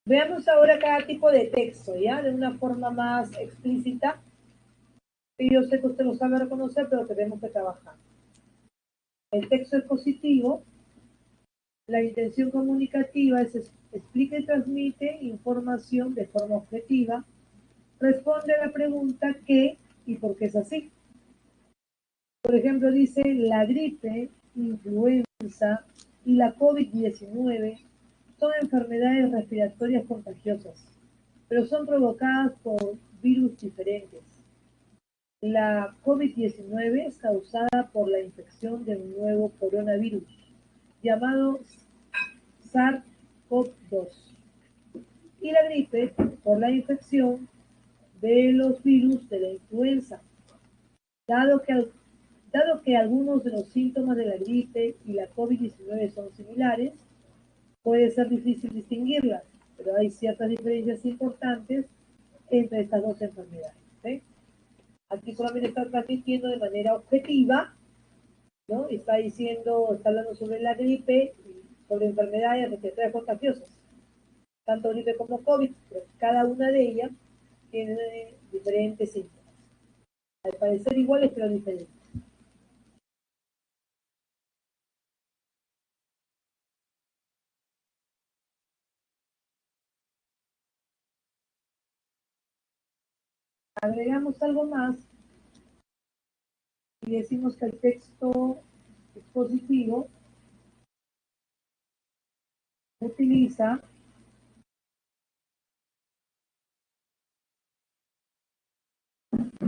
A: Veamos ahora cada tipo de texto, ¿ya? De una forma más explícita. Y yo sé que usted lo sabe reconocer, pero tenemos que trabajar. El texto expositivo, la intención comunicativa es explica y transmite información de forma objetiva, responde a la pregunta qué y por qué es así. Por ejemplo, dice la gripe, influenza y la COVID-19 son enfermedades respiratorias contagiosas, pero son provocadas por virus diferentes. La COVID-19 es causada por la infección de un nuevo coronavirus llamado SARS-CoV-2 y la gripe por la infección de los virus de la influenza. Dado que, dado que algunos de los síntomas de la gripe y la COVID-19 son similares, puede ser difícil distinguirlas, pero hay ciertas diferencias importantes entre estas dos enfermedades. ¿Sí? Aquí solamente está transmitiendo de manera objetiva, ¿no? Está diciendo, está hablando sobre la gripe y sobre enfermedades respiratorias contagiosas, tanto gripe como COVID, pero cada una de ellas tiene diferentes síntomas. Al parecer iguales, pero diferentes. Agregamos algo más y decimos que el texto expositivo utiliza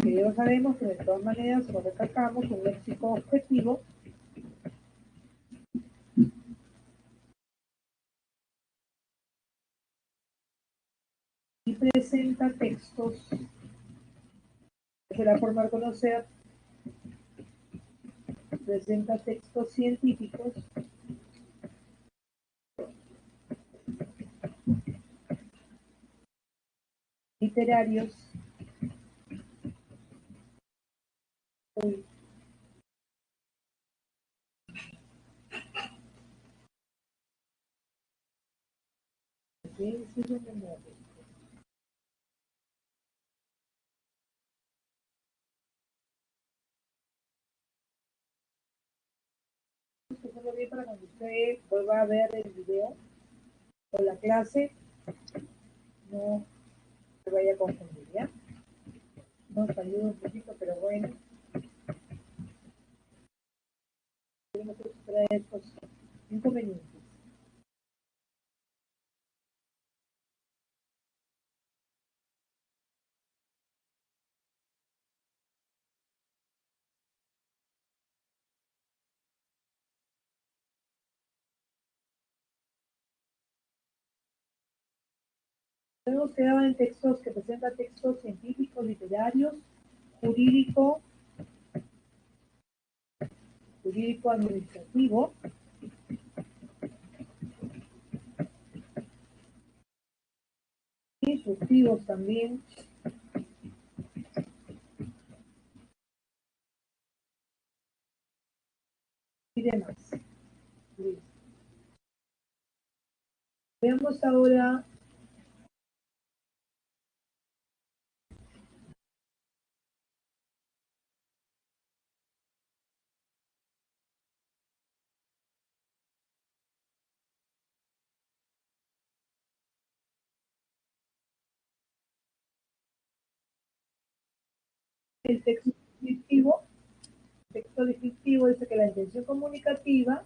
A: que ya lo sabemos, pero de todas maneras lo recalcamos, un léxico objetivo y presenta textos, de la forma de conocer, presenta textos científicos, literarios, ciencias de memoria. hacerlo bien para cuando usted vuelva a ver el video o la clase, no se vaya a confundir, ¿ya? Nos ayuda un poquito, pero bueno, tenemos que superar estos inconvenientes. Hemos quedado en textos que presentan textos científicos, literarios, jurídico, administrativo, instructivos también, y demás. Listo. Veamos ahora el texto descriptivo. El texto descriptivo dice que la intención comunicativa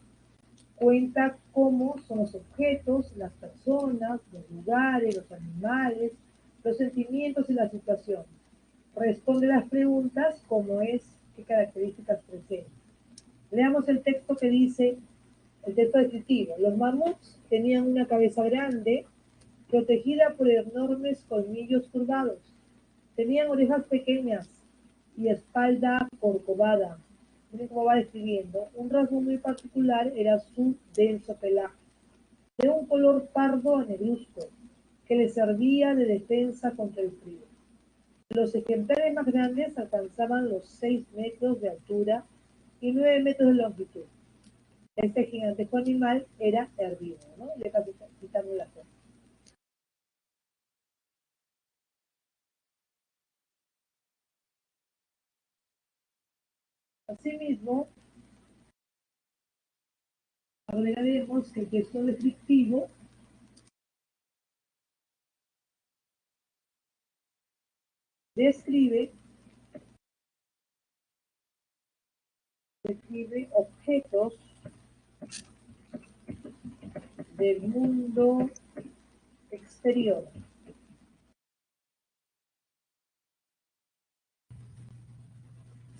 A: cuenta cómo son los objetos, las personas, los lugares, los animales, los sentimientos y la situación. Responde las preguntas como es, qué características presenta. Leamos el texto que dice, el texto descriptivo. Los mamuts tenían una cabeza grande, protegida por enormes colmillos curvados. Tenían orejas pequeñas y espalda corcovada. Miren cómo va describiendo. Un rasgo muy particular era su denso pelaje, de un color pardo a negruzco, que le servía de defensa contra el frío. Los ejemplares más grandes alcanzaban los 6 metros de altura y 9 metros de longitud. Este gigantesco animal era herbívoro, ¿no? Ya casi quitando la foto. Asimismo, agregaremos que el texto descriptivo describe objetos del mundo exterior.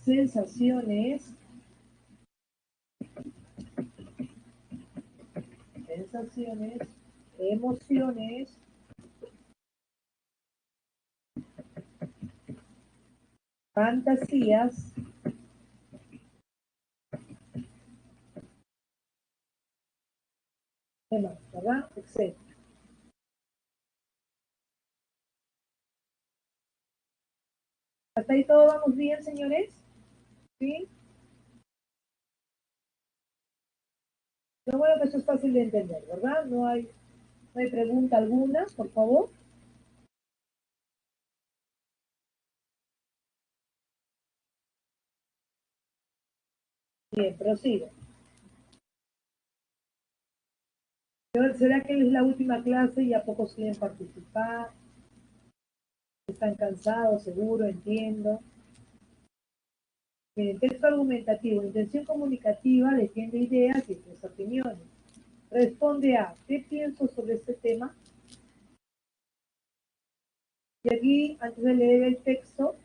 A: Sensaciones, emociones, fantasías, demás, ¿verdad? Etcétera. ¿Hasta ahí todo vamos bien, señores? ¿Sí? Lo bueno que eso es fácil de entender, ¿verdad? No hay pregunta alguna, por favor. Bien, prosigo. ¿Será que es la última clase y a pocos quieren participar? Están cansados, seguro, entiendo. Miren, texto argumentativo, intención comunicativa, defiende ideas y expresa opiniones. Responde a, ¿qué pienso sobre este tema? Y aquí, antes de leer el texto,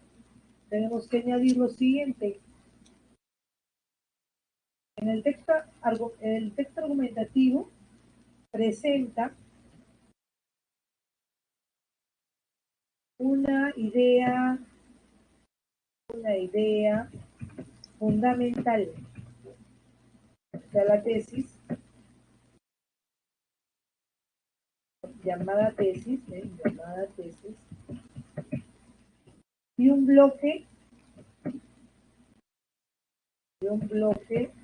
A: tenemos que añadir lo siguiente. El texto argumentativo presenta una idea fundamental, o sea, la tesis, llamada tesis, y un bloque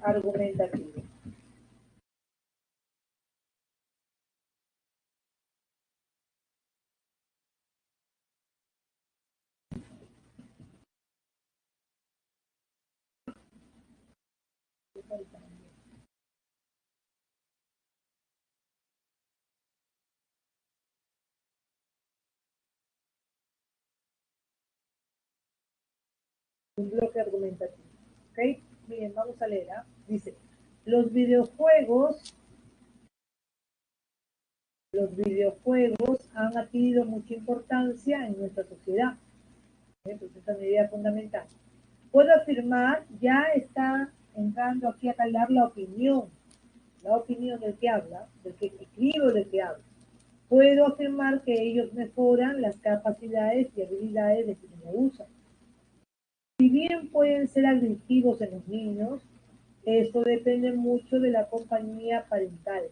A: argumentativo. un bloque argumentativo. ¿Ok? Miren, vamos a leer. Dice, los videojuegos han adquirido mucha importancia en nuestra sociedad. Pues esta es una idea fundamental. Puedo afirmar, ya está entrando aquí a calar la opinión del que habla, del que escribe o del que habla. Puedo afirmar que ellos mejoran las capacidades y habilidades de quienes lo usan. Si bien pueden ser adictivos en los niños, esto depende mucho de la compañía parental.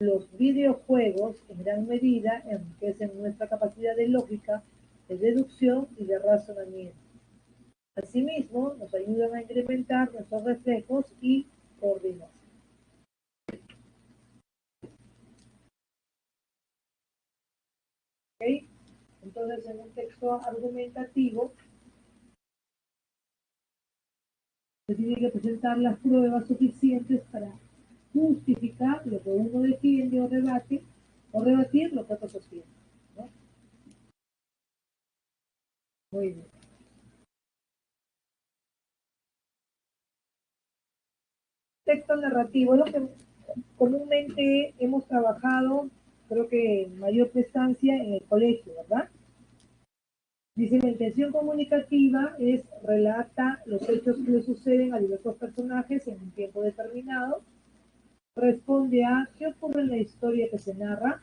A: Los videojuegos, en gran medida, enriquecen nuestra capacidad de lógica, de deducción y de razonamiento. Asimismo, nos ayudan a incrementar nuestros reflejos y coordinación. ¿Okay? Entonces, en un texto argumentativo, se tiene que presentar las pruebas suficientes para justificar lo que uno defiende o rebatir lo que otro sostiene, ¿no? Muy bien. Texto narrativo es lo que comúnmente hemos trabajado, creo que en mayor prestancia en el colegio, ¿verdad? Dice, la intención comunicativa relata los hechos que le suceden a diversos personajes en un tiempo determinado. Responde a qué ocurre en la historia que se narra.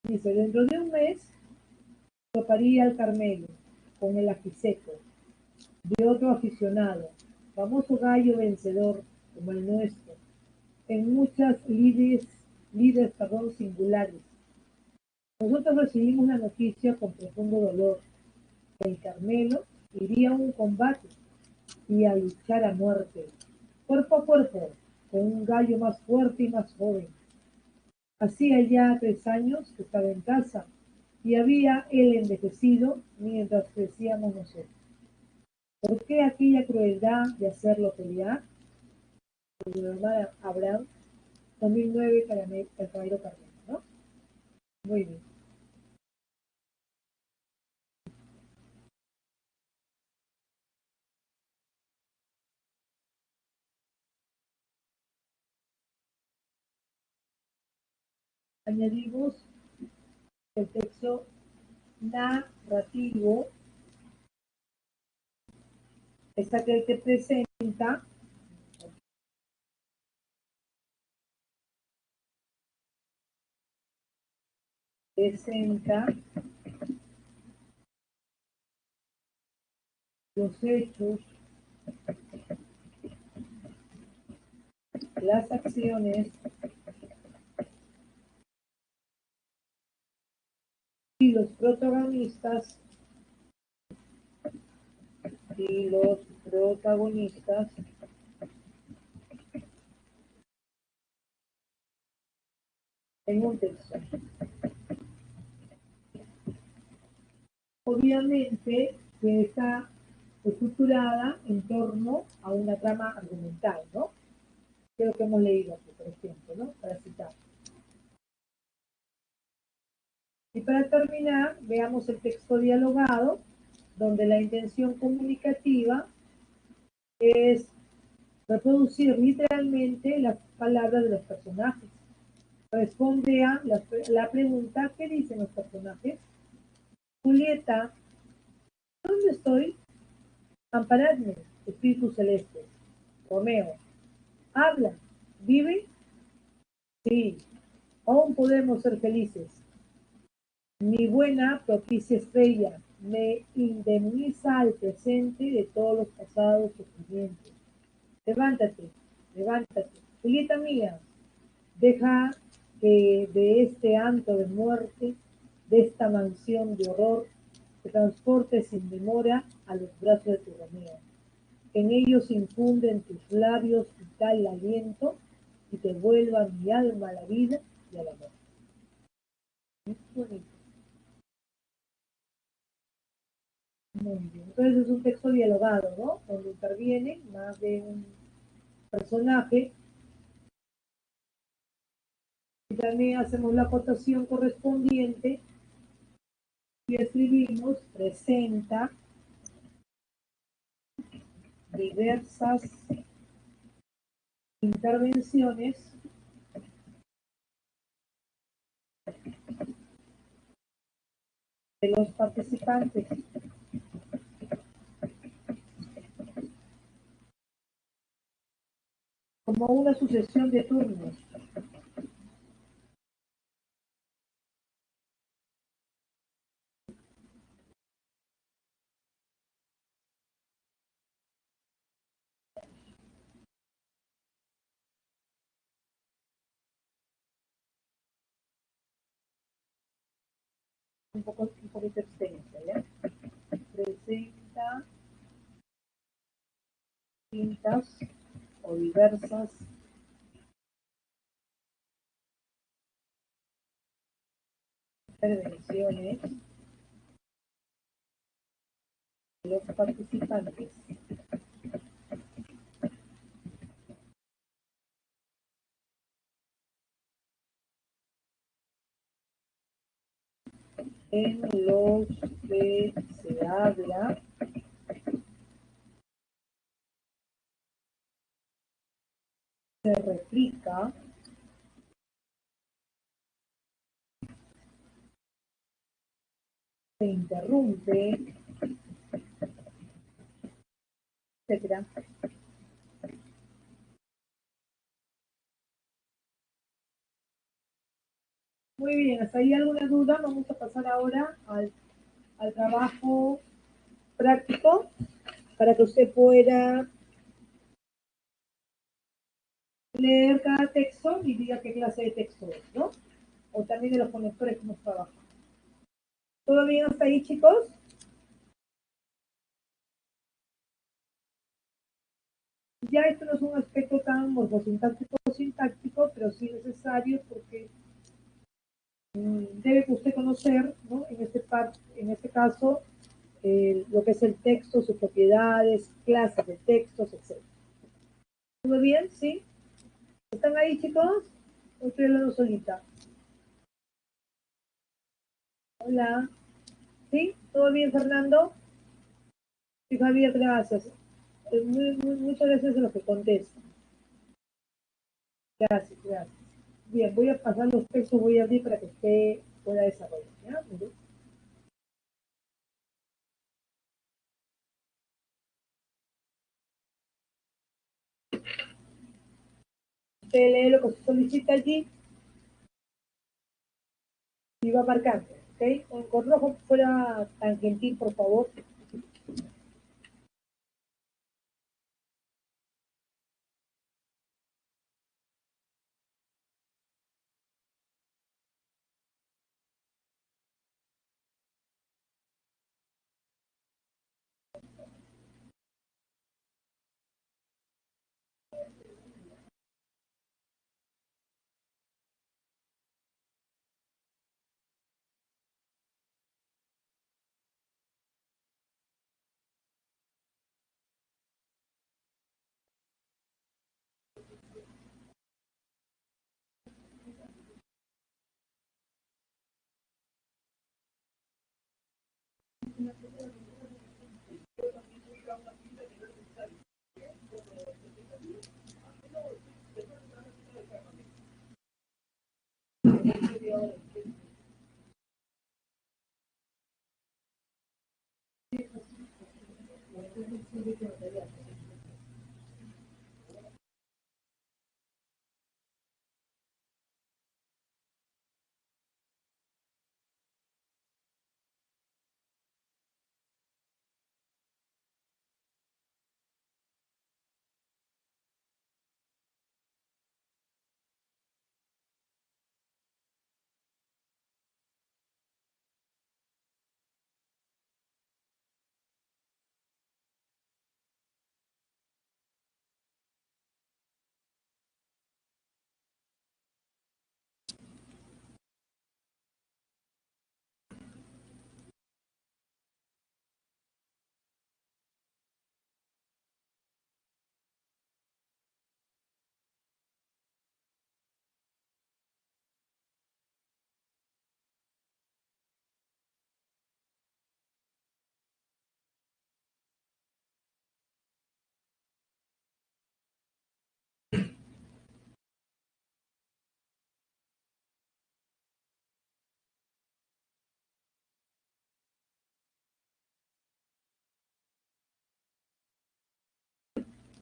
A: Dice, dentro de un mes toparía al Carmelo con el ajiseco de otro aficionado, famoso gallo vencedor como el nuestro, en muchas lides singulares. Nosotros recibimos la noticia con profundo dolor. El Carmelo iría a un combate y a luchar a muerte, cuerpo a cuerpo, con un gallo más fuerte y más joven. Hacía ya 3 años que estaba en casa y había él envejecido mientras crecíamos nosotros. ¿Por qué aquella crueldad de hacerlo pelear? El hermano Abraham, 2009, Cairo Carmelo, ¿no? Muy bien. Añadimos el texto narrativo, es aquel que presenta los hechos, las acciones y los protagonistas en un texto. Obviamente que está estructurada en torno a una trama argumental, ¿no? Creo que hemos leído aquí, por ejemplo, ¿no? Para citar. Y para terminar, veamos el texto dialogado, donde la intención comunicativa es reproducir literalmente las palabras de los personajes. Responde a la pregunta, ¿qué dicen los personajes? Julieta, ¿dónde estoy? Amparadme, espíritus celestes. Romeo, habla, vive. Sí, aún podemos ser felices. Mi buena propicia estrella me indemniza al presente de todos los pasados sufrimientos. Levántate, levántate. Julieta mía, deja que de este antro de muerte, de esta mansión de horror, te transportes sin demora a los brazos de tu Romeo. En ellos infunden tus labios vital aliento y te vuelva mi alma a la vida y al amor. Es bonito. Muy bien. Entonces es un texto dialogado, ¿no? Donde interviene más de un personaje y también hacemos la acotación correspondiente y escribimos presenta diversas intervenciones de los participantes. Como una sucesión de turnos. Un poquito extensa, ¿ya? Presenta distintas o diversas intervenciones de los participantes. En los que se habla se replica se interrumpe, etcétera. Muy bien, ¿hasta ahí alguna duda? Vamos a pasar ahora al trabajo práctico para que usted pueda leer cada texto y diga qué clase de texto es, ¿no? O también de los conectores que hemos trabajado. ¿Todo bien hasta ahí, chicos? Ya esto no es un aspecto tan morfosintáctico o sintáctico, pero sí necesario porque debe usted conocer, ¿no? En este caso, lo que es el texto, sus propiedades, clases de textos, etc. ¿Todo bien? ¿Sí? ¿Están ahí, chicos? ¿O estoy hablando solita? Hola. ¿Sí? ¿Todo bien, Fernando? Sí, Javier, gracias. Muchas gracias a los que contestan. Gracias, gracias. Bien, voy a pasar los textos, voy a abrir para que usted pueda desarrollar. ¿Ya? Usted lee lo que se solicita allí y va marcando. ¿Ok? Con rojo fuera tan gentil, por favor.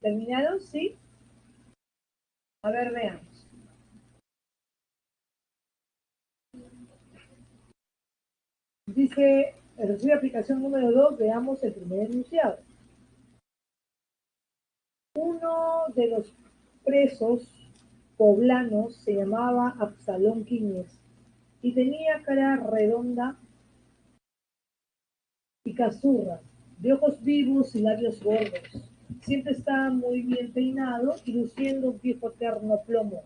A: ¿Terminaron? ¿Sí? A ver, veamos. Dice, recibe aplicación número 2, veamos el primer enunciado. Uno de los presos poblanos se llamaba Absalón Quíñez y tenía cara redonda y cazurra, de ojos vivos y labios gordos. Siempre estaba muy bien peinado y luciendo un viejo terno plomo,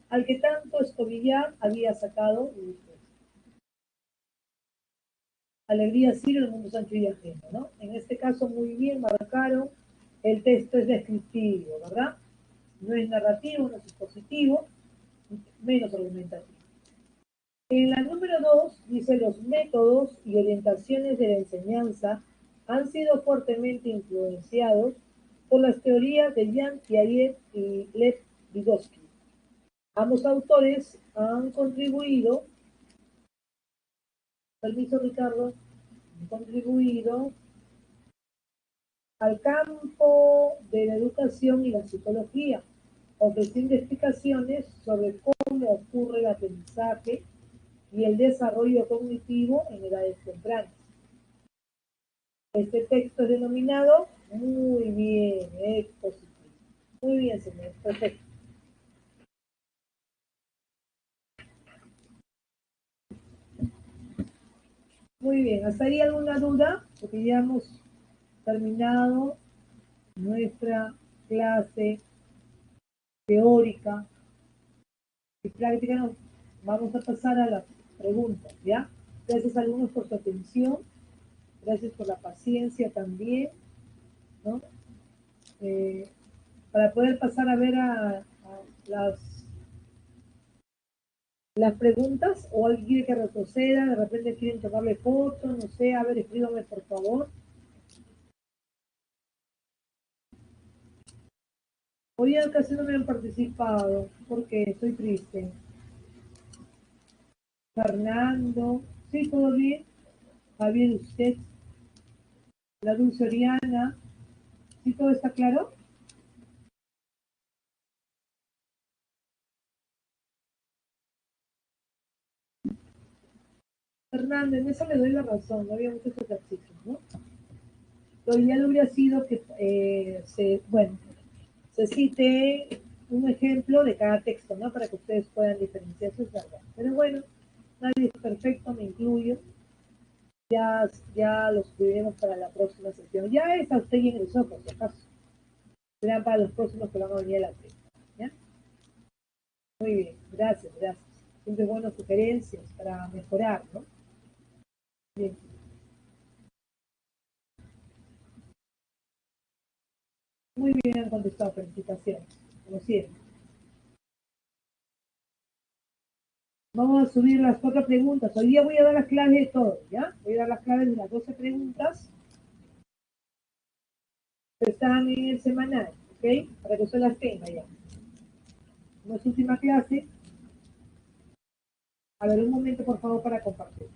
A: al que tanto escobillar había sacado luces. Alegría sí el mundo Sancho y ajeno, ¿no? En este caso muy bien marcaron, el texto es descriptivo, ¿verdad? No es narrativo, no es expositivo, menos argumentativo. En la número 2 dice los métodos y orientaciones de la enseñanza han sido fuertemente influenciados por las teorías de Jean Piaget y Lev Vygotsky. Ambos autores han contribuido, permiso Ricardo, han contribuido al campo de la educación y la psicología, ofreciendo explicaciones sobre cómo ocurre el aprendizaje y el desarrollo cognitivo en edades tempranas. Este texto es denominado muy bien, expositivo. Muy bien, señor, perfecto. Muy bien, ¿hasta ahí alguna duda? Porque ya hemos terminado nuestra clase teórica y práctica. Vamos a pasar a las preguntas, ¿ya? Gracias, alumnos, por su atención. Gracias por la paciencia también, ¿no? Eh, para poder pasar a ver a las preguntas, o alguien quiere que retroceda, de repente quieren tomarle fotos, no sé, a ver, escríbame por favor. Hoy casi no me han participado, porque estoy triste. Fernando, sí, todo bien. Javier, usted, la Dulce Oriana, ¿sí todo está claro? Fernando, en eso le doy la razón, no había muchos ejercicios, ¿no? Lo ideal hubiera sido que se cite un ejemplo de cada texto, ¿no? Para que ustedes puedan diferenciar sus verdades. Pero bueno, nadie es perfecto, me incluyo. Ya los escribiremos para la próxima sesión. Ya está usted y en el software, si acaso. Serán para los próximos que van a venir a la prensa. ¿Ya? Muy bien, gracias, gracias. Siempre buenas sugerencias para mejorar, ¿no? Bien. Muy bien han contestado, felicitaciones, como siempre. Vamos a subir las 4 preguntas. Hoy día voy a dar las claves de todo, ¿ya? Voy a dar las claves de las 12 preguntas que están en el semanal, ¿ok? Para que usted las tenga ya. No es última clase. A ver, un momento, por favor, para compartir.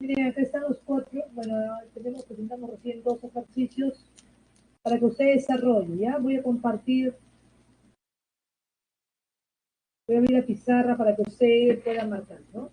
A: Miren, acá están los 4. Bueno, presentamos recién 2 ejercicios para que usted desarrolle, ¿ya? Voy a compartir, voy a abrir la pizarra para que usted pueda marcar, ¿no?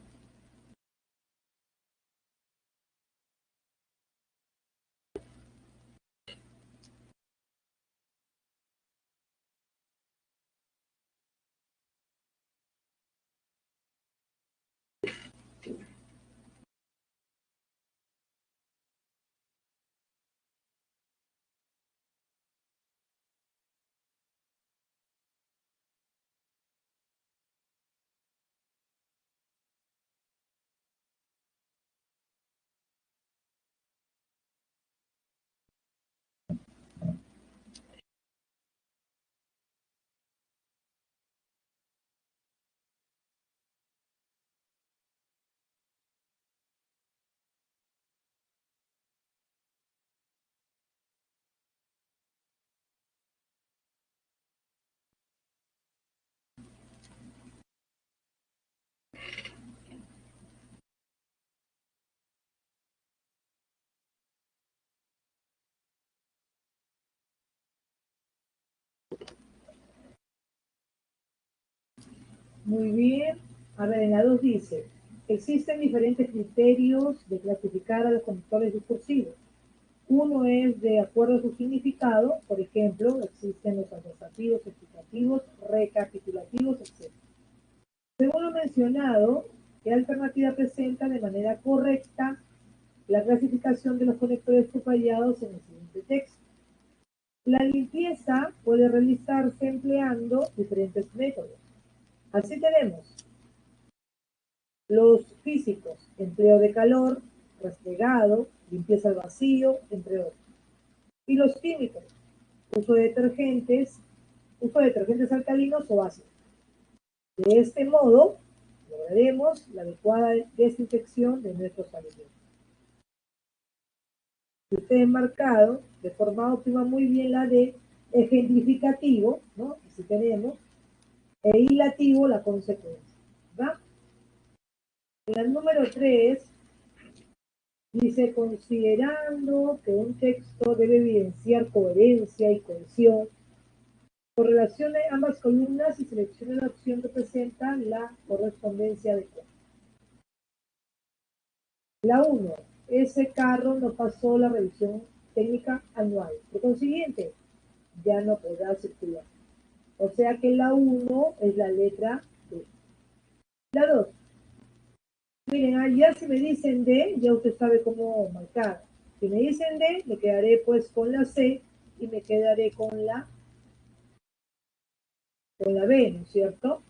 A: Muy bien. A ver, en la 2 dice, existen diferentes criterios de clasificar a los conectores discursivos. Uno es de acuerdo a su significado, por ejemplo, existen los adversativos, explicativos, recapitulativos, etc. Según lo mencionado, ¿qué alternativa presenta de manera correcta la clasificación de los conectores subrayados en el siguiente texto? La limpieza puede realizarse empleando diferentes métodos. Así tenemos los físicos, empleo de calor, restregado, limpieza al vacío, entre otros. Y los químicos, uso de detergentes alcalinos o ácidos. De este modo, lograremos la adecuada desinfección de nuestros alimentos. Si ustedes marcado de forma óptima muy bien la de ejemplificativo, ¿no? Si tenemos, e hilativo la consecuencia, ¿verdad? En el número 3 dice, considerando que un texto debe evidenciar coherencia y cohesión, correlacione ambas columnas y seleccione la opción que presenta la correspondencia adecuada. La 1. Ese carro no pasó la revisión técnica anual. Por consiguiente, ya no podrá circular. O sea que la 1 es la letra D. La 2. Miren, ya si me dicen D, ya usted sabe cómo marcar. Si me dicen D, me quedaré pues con la C y me quedaré con la B, ¿no es cierto?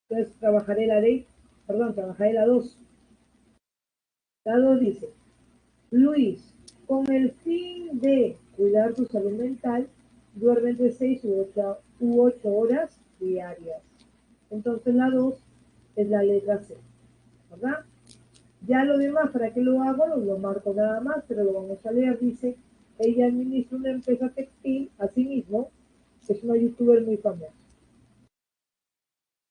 A: Entonces trabajaré la 2. La 2 dice, Luis, con el fin de cuidar tu salud mental, duerme entre 6 u 8 horas diarias. Entonces la 2 es la letra C, ¿verdad? Ya lo demás, ¿para qué lo hago? Lo marco nada más, pero lo vamos a leer. Dice, ella administra una empresa textil, asimismo, es una youtuber muy famosa.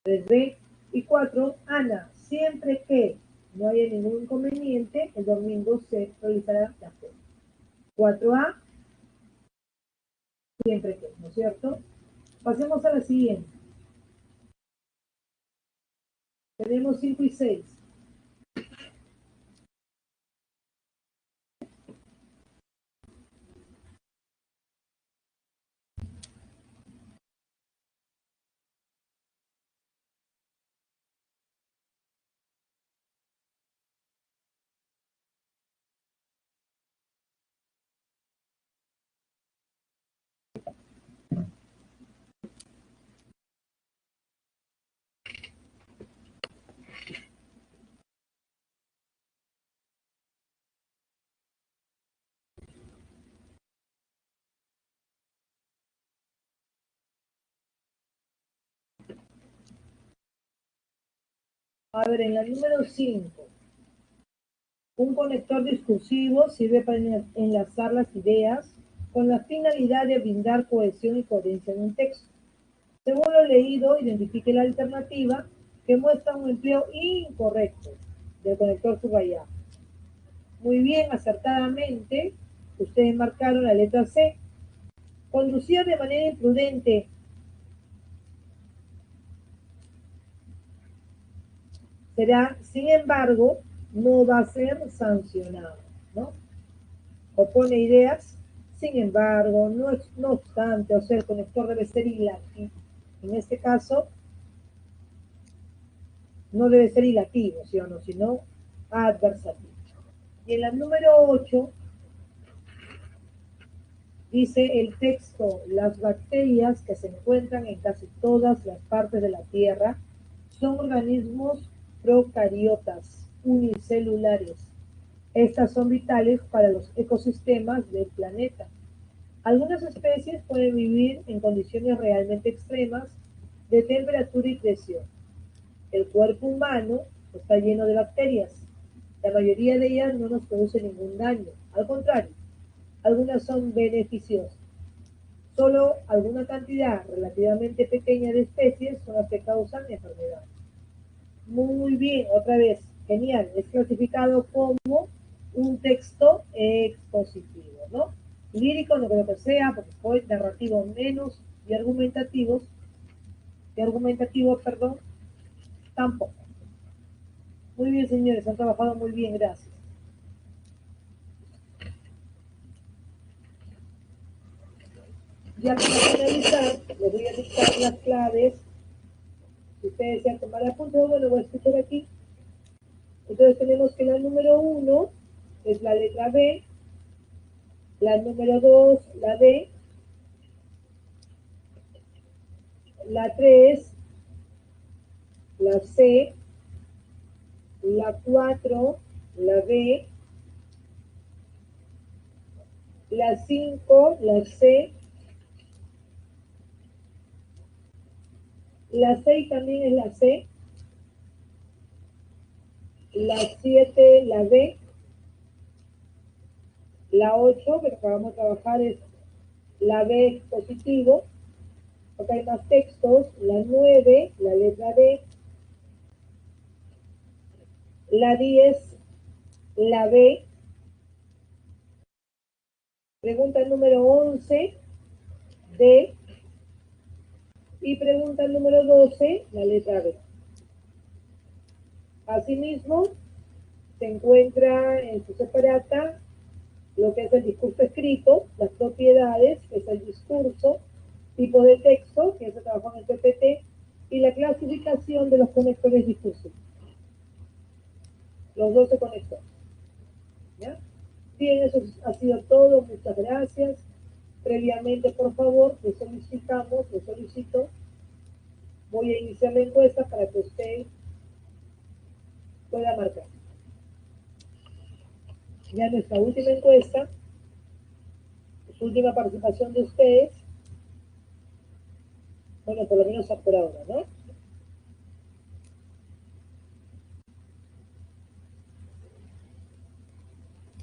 A: 3B y 4, Ana, siempre que no haya ningún inconveniente, el domingo se realizará la feria. 4A, siempre que, ¿no es cierto? Pasemos a la siguiente. Tenemos 5 y 6. A ver, en la número 5. Un conector discursivo sirve para enlazar las ideas con la finalidad de brindar cohesión y coherencia en un texto. Según lo leído, identifique la alternativa que muestra un empleo incorrecto. del conector subrayado. Muy bien, acertadamente, ustedes marcaron la letra C. Conducir de manera imprudente. Será, sin embargo, no va a ser sancionado, ¿no? Opone ideas, sin embargo, no obstante, o sea, el conector debe ser ilativo. En este caso, no debe ser ilativo, ¿sí o no? Sino adversativo. Y en la número 8 dice el texto: las bacterias que se encuentran en casi todas las partes de la Tierra son organismos procariotas, unicelulares. Estas son vitales para los ecosistemas del planeta. Algunas especies pueden vivir en condiciones realmente extremas de temperatura y presión. El cuerpo humano está lleno de bacterias. La mayoría de ellas no nos producen ningún daño. Al contrario, algunas son beneficiosas. Solo alguna cantidad relativamente pequeña de especies son las que causan enfermedades. Muy bien, otra vez, genial. Es clasificado como un texto expositivo, ¿no? Lírico no creo que sea, porque fue narrativo menos, y argumentativo, perdón, tampoco. Muy bien, señores, han trabajado muy bien, gracias. Ya para finalizar, les voy a dictar las claves. Si ustedes desean tomar apuntes, bueno, voy a escuchar aquí. Entonces tenemos que la número 1 es la letra B, la número 2, la D, la 3, la C, la 4, la B, la 5, la C, la 6 también es la C, la 7, la B, la 8, que acabamos de trabajar, es la B positivo, porque hay más textos, la 9, la letra D, la 10, la B, pregunta número 11, D, y pregunta número 12, la letra B. Asimismo, se encuentra en su separata lo que es el discurso escrito, las propiedades, que es el discurso, tipo de texto, que se trabajó en el PPT, y la clasificación de los conectores difusos. Los 12 conectores. ¿Ya? Bien, eso ha sido todo. Muchas gracias. Previamente, por favor, le solicito, voy a iniciar la encuesta para que usted pueda marcar. Ya nuestra última encuesta, su última participación de ustedes, bueno, por lo menos por ahora, ¿no?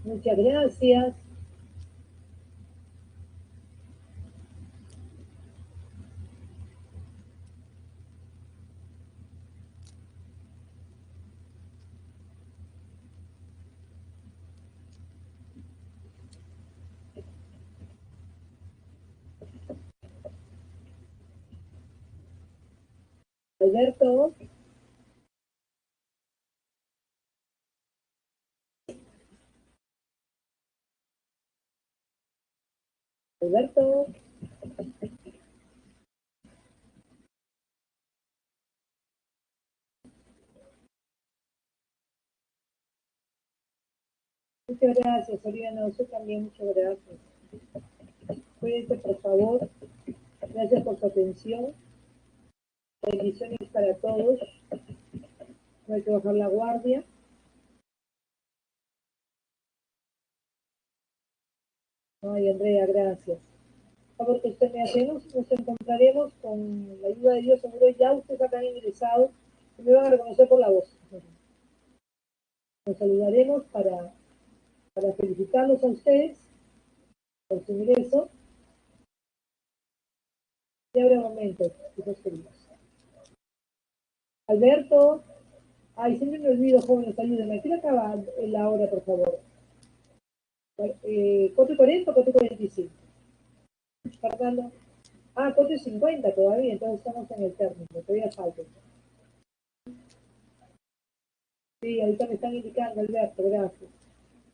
A: Muchas gracias. Alberto. Alberto. Muchas gracias, Oriana. Usted también, muchas gracias. Cuídense, por favor. Gracias por su atención. Bendiciones para todos. No hay que bajar la guardia. Ay, Andrea, gracias. Por favor, que usted me hace, nos encontraremos con la ayuda de Dios. Seguro ya ustedes acá han ingresado y me van a reconocer por la voz. Nos saludaremos para felicitarlos a ustedes por su ingreso. Y habrá momentos, hijos queridos. Alberto, Ay, siempre me olvido, jóvenes, ayúdenme. ¿Quién acaba la hora, por favor? 4:40 o 4:45. Fernando. 4:50 todavía, entonces estamos en el término, todavía falta. Sí, ahorita me están indicando, Alberto, gracias.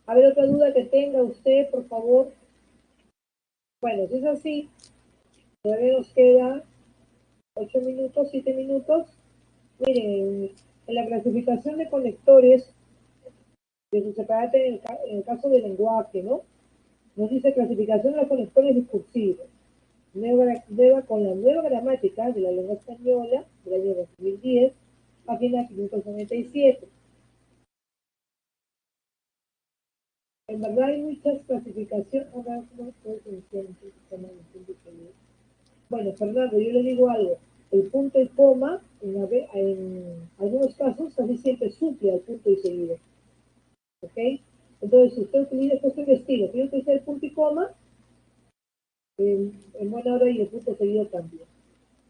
A: A ver, otra duda que tenga usted, por favor. Bueno, si es así, todavía nos queda 8 minutos, 7 minutos. Miren, en la clasificación de conectores de su separate en el caso del lenguaje, ¿no? Nos dice clasificación de los conectores discursivos. Con la nueva gramática de la lengua española del año 2010, página 597. En verdad hay muchas clasificaciones. Bueno, Fernando, yo le digo algo. El punto y coma, en algunos casos, casi siempre suple al punto y seguido. ¿Ok? Entonces, si usted utiliza, esto investiga, si usted utiliza el punto y coma, en buena hora y el punto seguido también.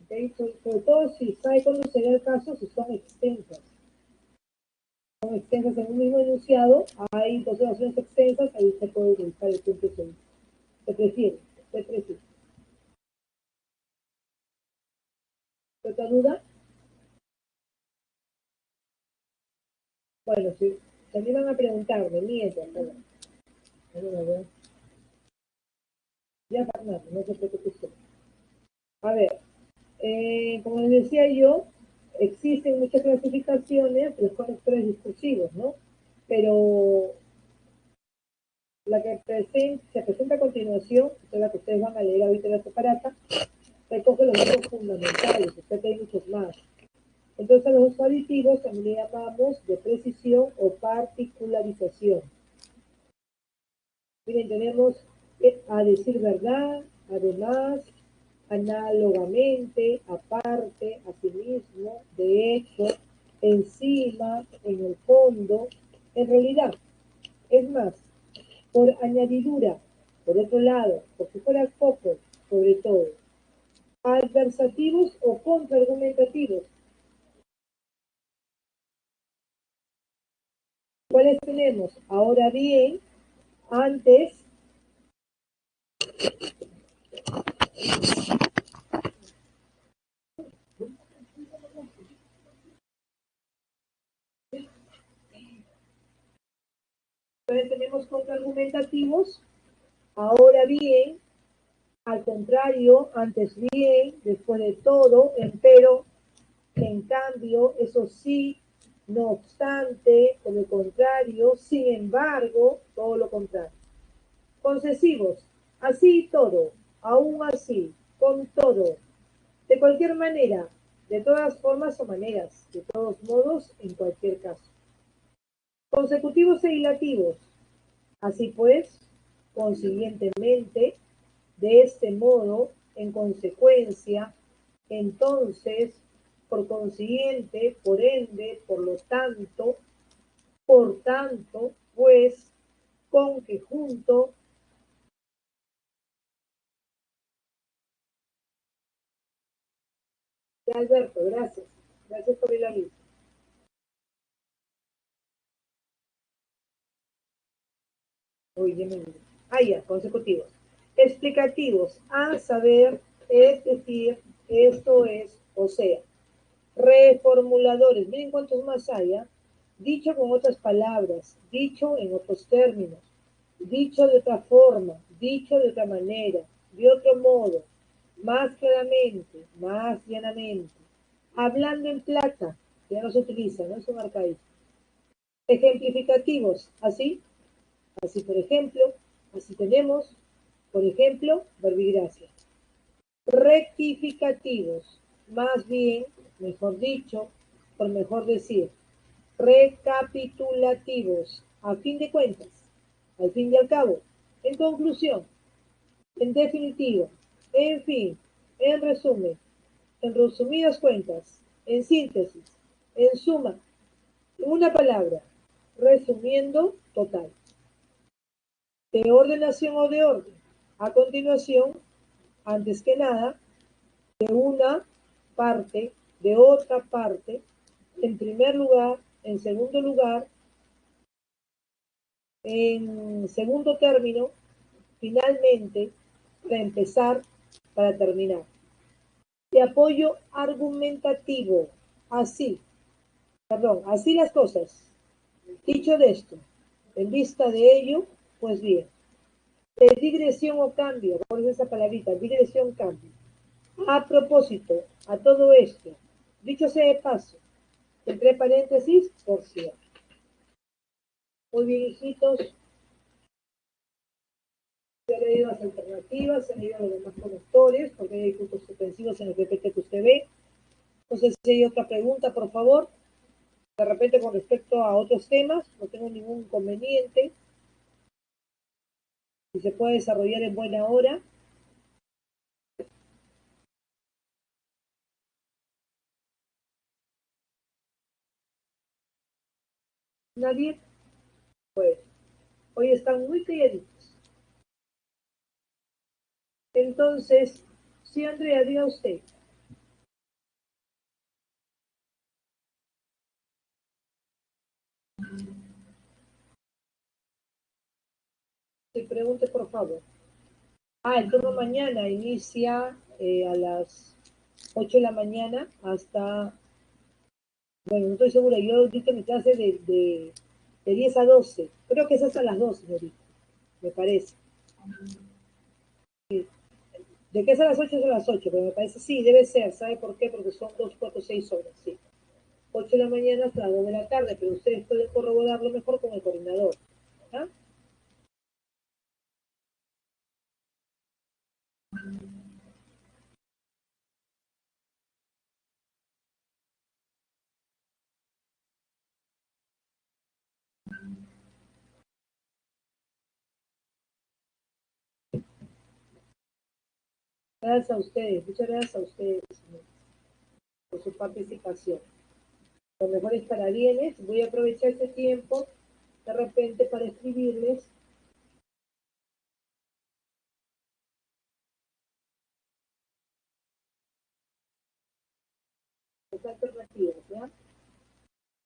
A: ¿Okay? Sobre todo si sabe cuándo sería el caso, si son extensas. Son extensas en un mismo enunciado, hay dos oraciones extensas, ahí se puede utilizar el punto seguido. Se prefiere, se prefiere. ¿Otra duda? Bueno, si también van a preguntarme, mientras, ya Fernando, no se preocupe usted. A ver, como les decía yo, existen muchas clasificaciones de los conectores discursivos, ¿no? Pero la que se presenta a continuación, que es la que ustedes van a leer ahorita en la separata, recoge los datos fundamentales, usted que hay muchos más. Entonces a los aditivos también le llamamos de precisión o particularización. Miren, tenemos a decir verdad, además, análogamente, aparte, asimismo, de hecho, encima, en el fondo, en realidad. Es más, por añadidura, por otro lado, por si fuera poco, sobre todo. Adversativos o contraargumentativos. ¿Cuáles tenemos? Ahora bien, antes, entonces tenemos contraargumentativos. Ahora bien, al contrario, antes bien, después de todo, empero, en cambio, eso sí, no obstante, por el contrario, sin embargo, todo lo contrario. Concesivos, así todo, aún así, con todo, de cualquier manera, de todas formas o maneras, de todos modos, en cualquier caso. Consecutivos e hilativos, así pues, consiguientemente, de este modo, en consecuencia, entonces, por consiguiente, por ende, por tanto, pues, con que junto. Alberto, gracias. Gracias por el aviso. Uy, ya, consecutivos. Explicativos, a saber, es decir, esto es, o sea. Reformuladores, miren cuántos más hay, ¿eh? Dicho con otras palabras, dicho en otros términos, dicho de otra forma, dicho de otra manera, de otro modo, más claramente, más llanamente, hablando en plata, que ya no se utiliza, no es un arcaísmo. Ejemplificativos, así por ejemplo, así tenemos, por ejemplo, verbigracia. Rectificativos, más bien, mejor dicho, por mejor decir, recapitulativos, a fin de cuentas, al fin y al cabo, en conclusión, en definitiva, en fin, en resumen, en resumidas cuentas, en síntesis, en suma, en una palabra, resumiendo, total. De ordenación o de orden. A continuación, antes que nada, de una parte, de otra parte, en primer lugar, En segundo lugar, en segundo término, finalmente, para empezar, para terminar. De apoyo argumentativo. Así, así las cosas. Dicho de esto, en vista de ello, pues bien, de digresión o cambio, por esa palabrita, digresión, cambio. A propósito, a todo esto, dicho sea de paso, entre paréntesis, por cierto. Muy bien, hijitos, ya he leído las alternativas, he leído los demás conectores, porque hay puntos suspensivos en el PPT que usted ve. No sé si hay otra pregunta, por favor. De repente, con respecto a otros temas, no tengo ningún inconveniente. Si se puede desarrollar en buena hora. ¿Nadie? Pues, hoy están muy calladitos. Entonces, sí, Andrea, diga usted. Se pregunte, por favor. El turno mañana inicia a las 8 de la mañana hasta, bueno, no estoy segura, yo dicto mi clase de 10 a 12. Creo que es hasta las 12, me parece. Sí. De que es a las 8 es a las 8, pero me parece, sí, debe ser. ¿Sabe por qué? Porque son 2, 4, 6 horas, sí. 8 de la mañana hasta las 2 de la tarde, pero ustedes pueden corroborarlo mejor con el coordinador. ¿Ah? Gracias a ustedes, muchas gracias a ustedes por su participación. Los mejores parabienes. Voy a aprovechar este tiempo de repente para escribirles las alternativas, ¿ya?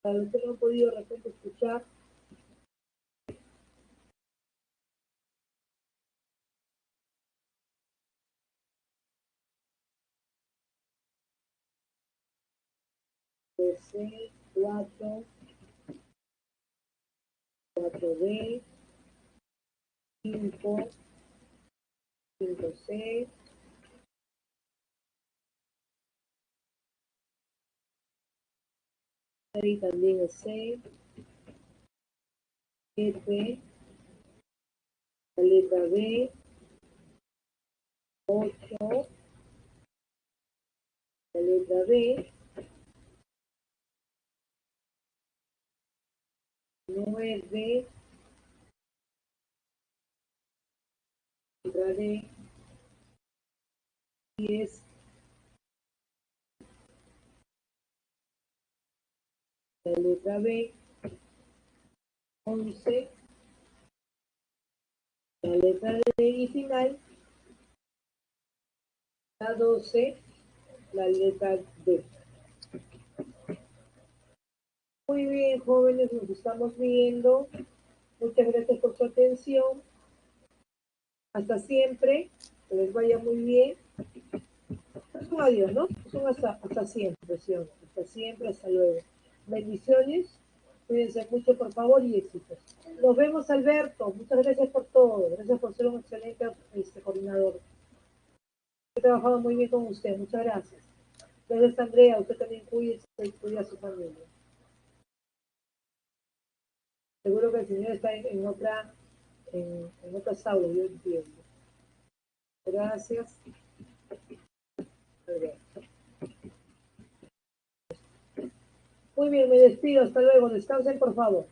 A: Para los que no han podido de repente escuchar, C, 4, 4D, 5, 5C, y también es C, F, la letra B, 8, la letra B, 9, letra D, 10, la letra B, 11, la letra D y final, la 12, la letra D. Muy bien, jóvenes, nos estamos viendo. Muchas gracias por su atención. Hasta siempre. Que les vaya muy bien. Es un adiós, ¿no? Es un hasta siempre, ¿sí? Hasta siempre, hasta luego. Bendiciones. Cuídense mucho, por favor, y éxitos. Nos vemos, Alberto. Muchas gracias por todo. Gracias por ser un excelente coordinador. He trabajado muy bien con usted. Muchas gracias. Gracias, Andrea. Usted también cuídese y cuida a su familia. Seguro que el señor está en otra aula, yo entiendo. Gracias. Muy bien, me despido. Hasta luego. Descansen, por favor.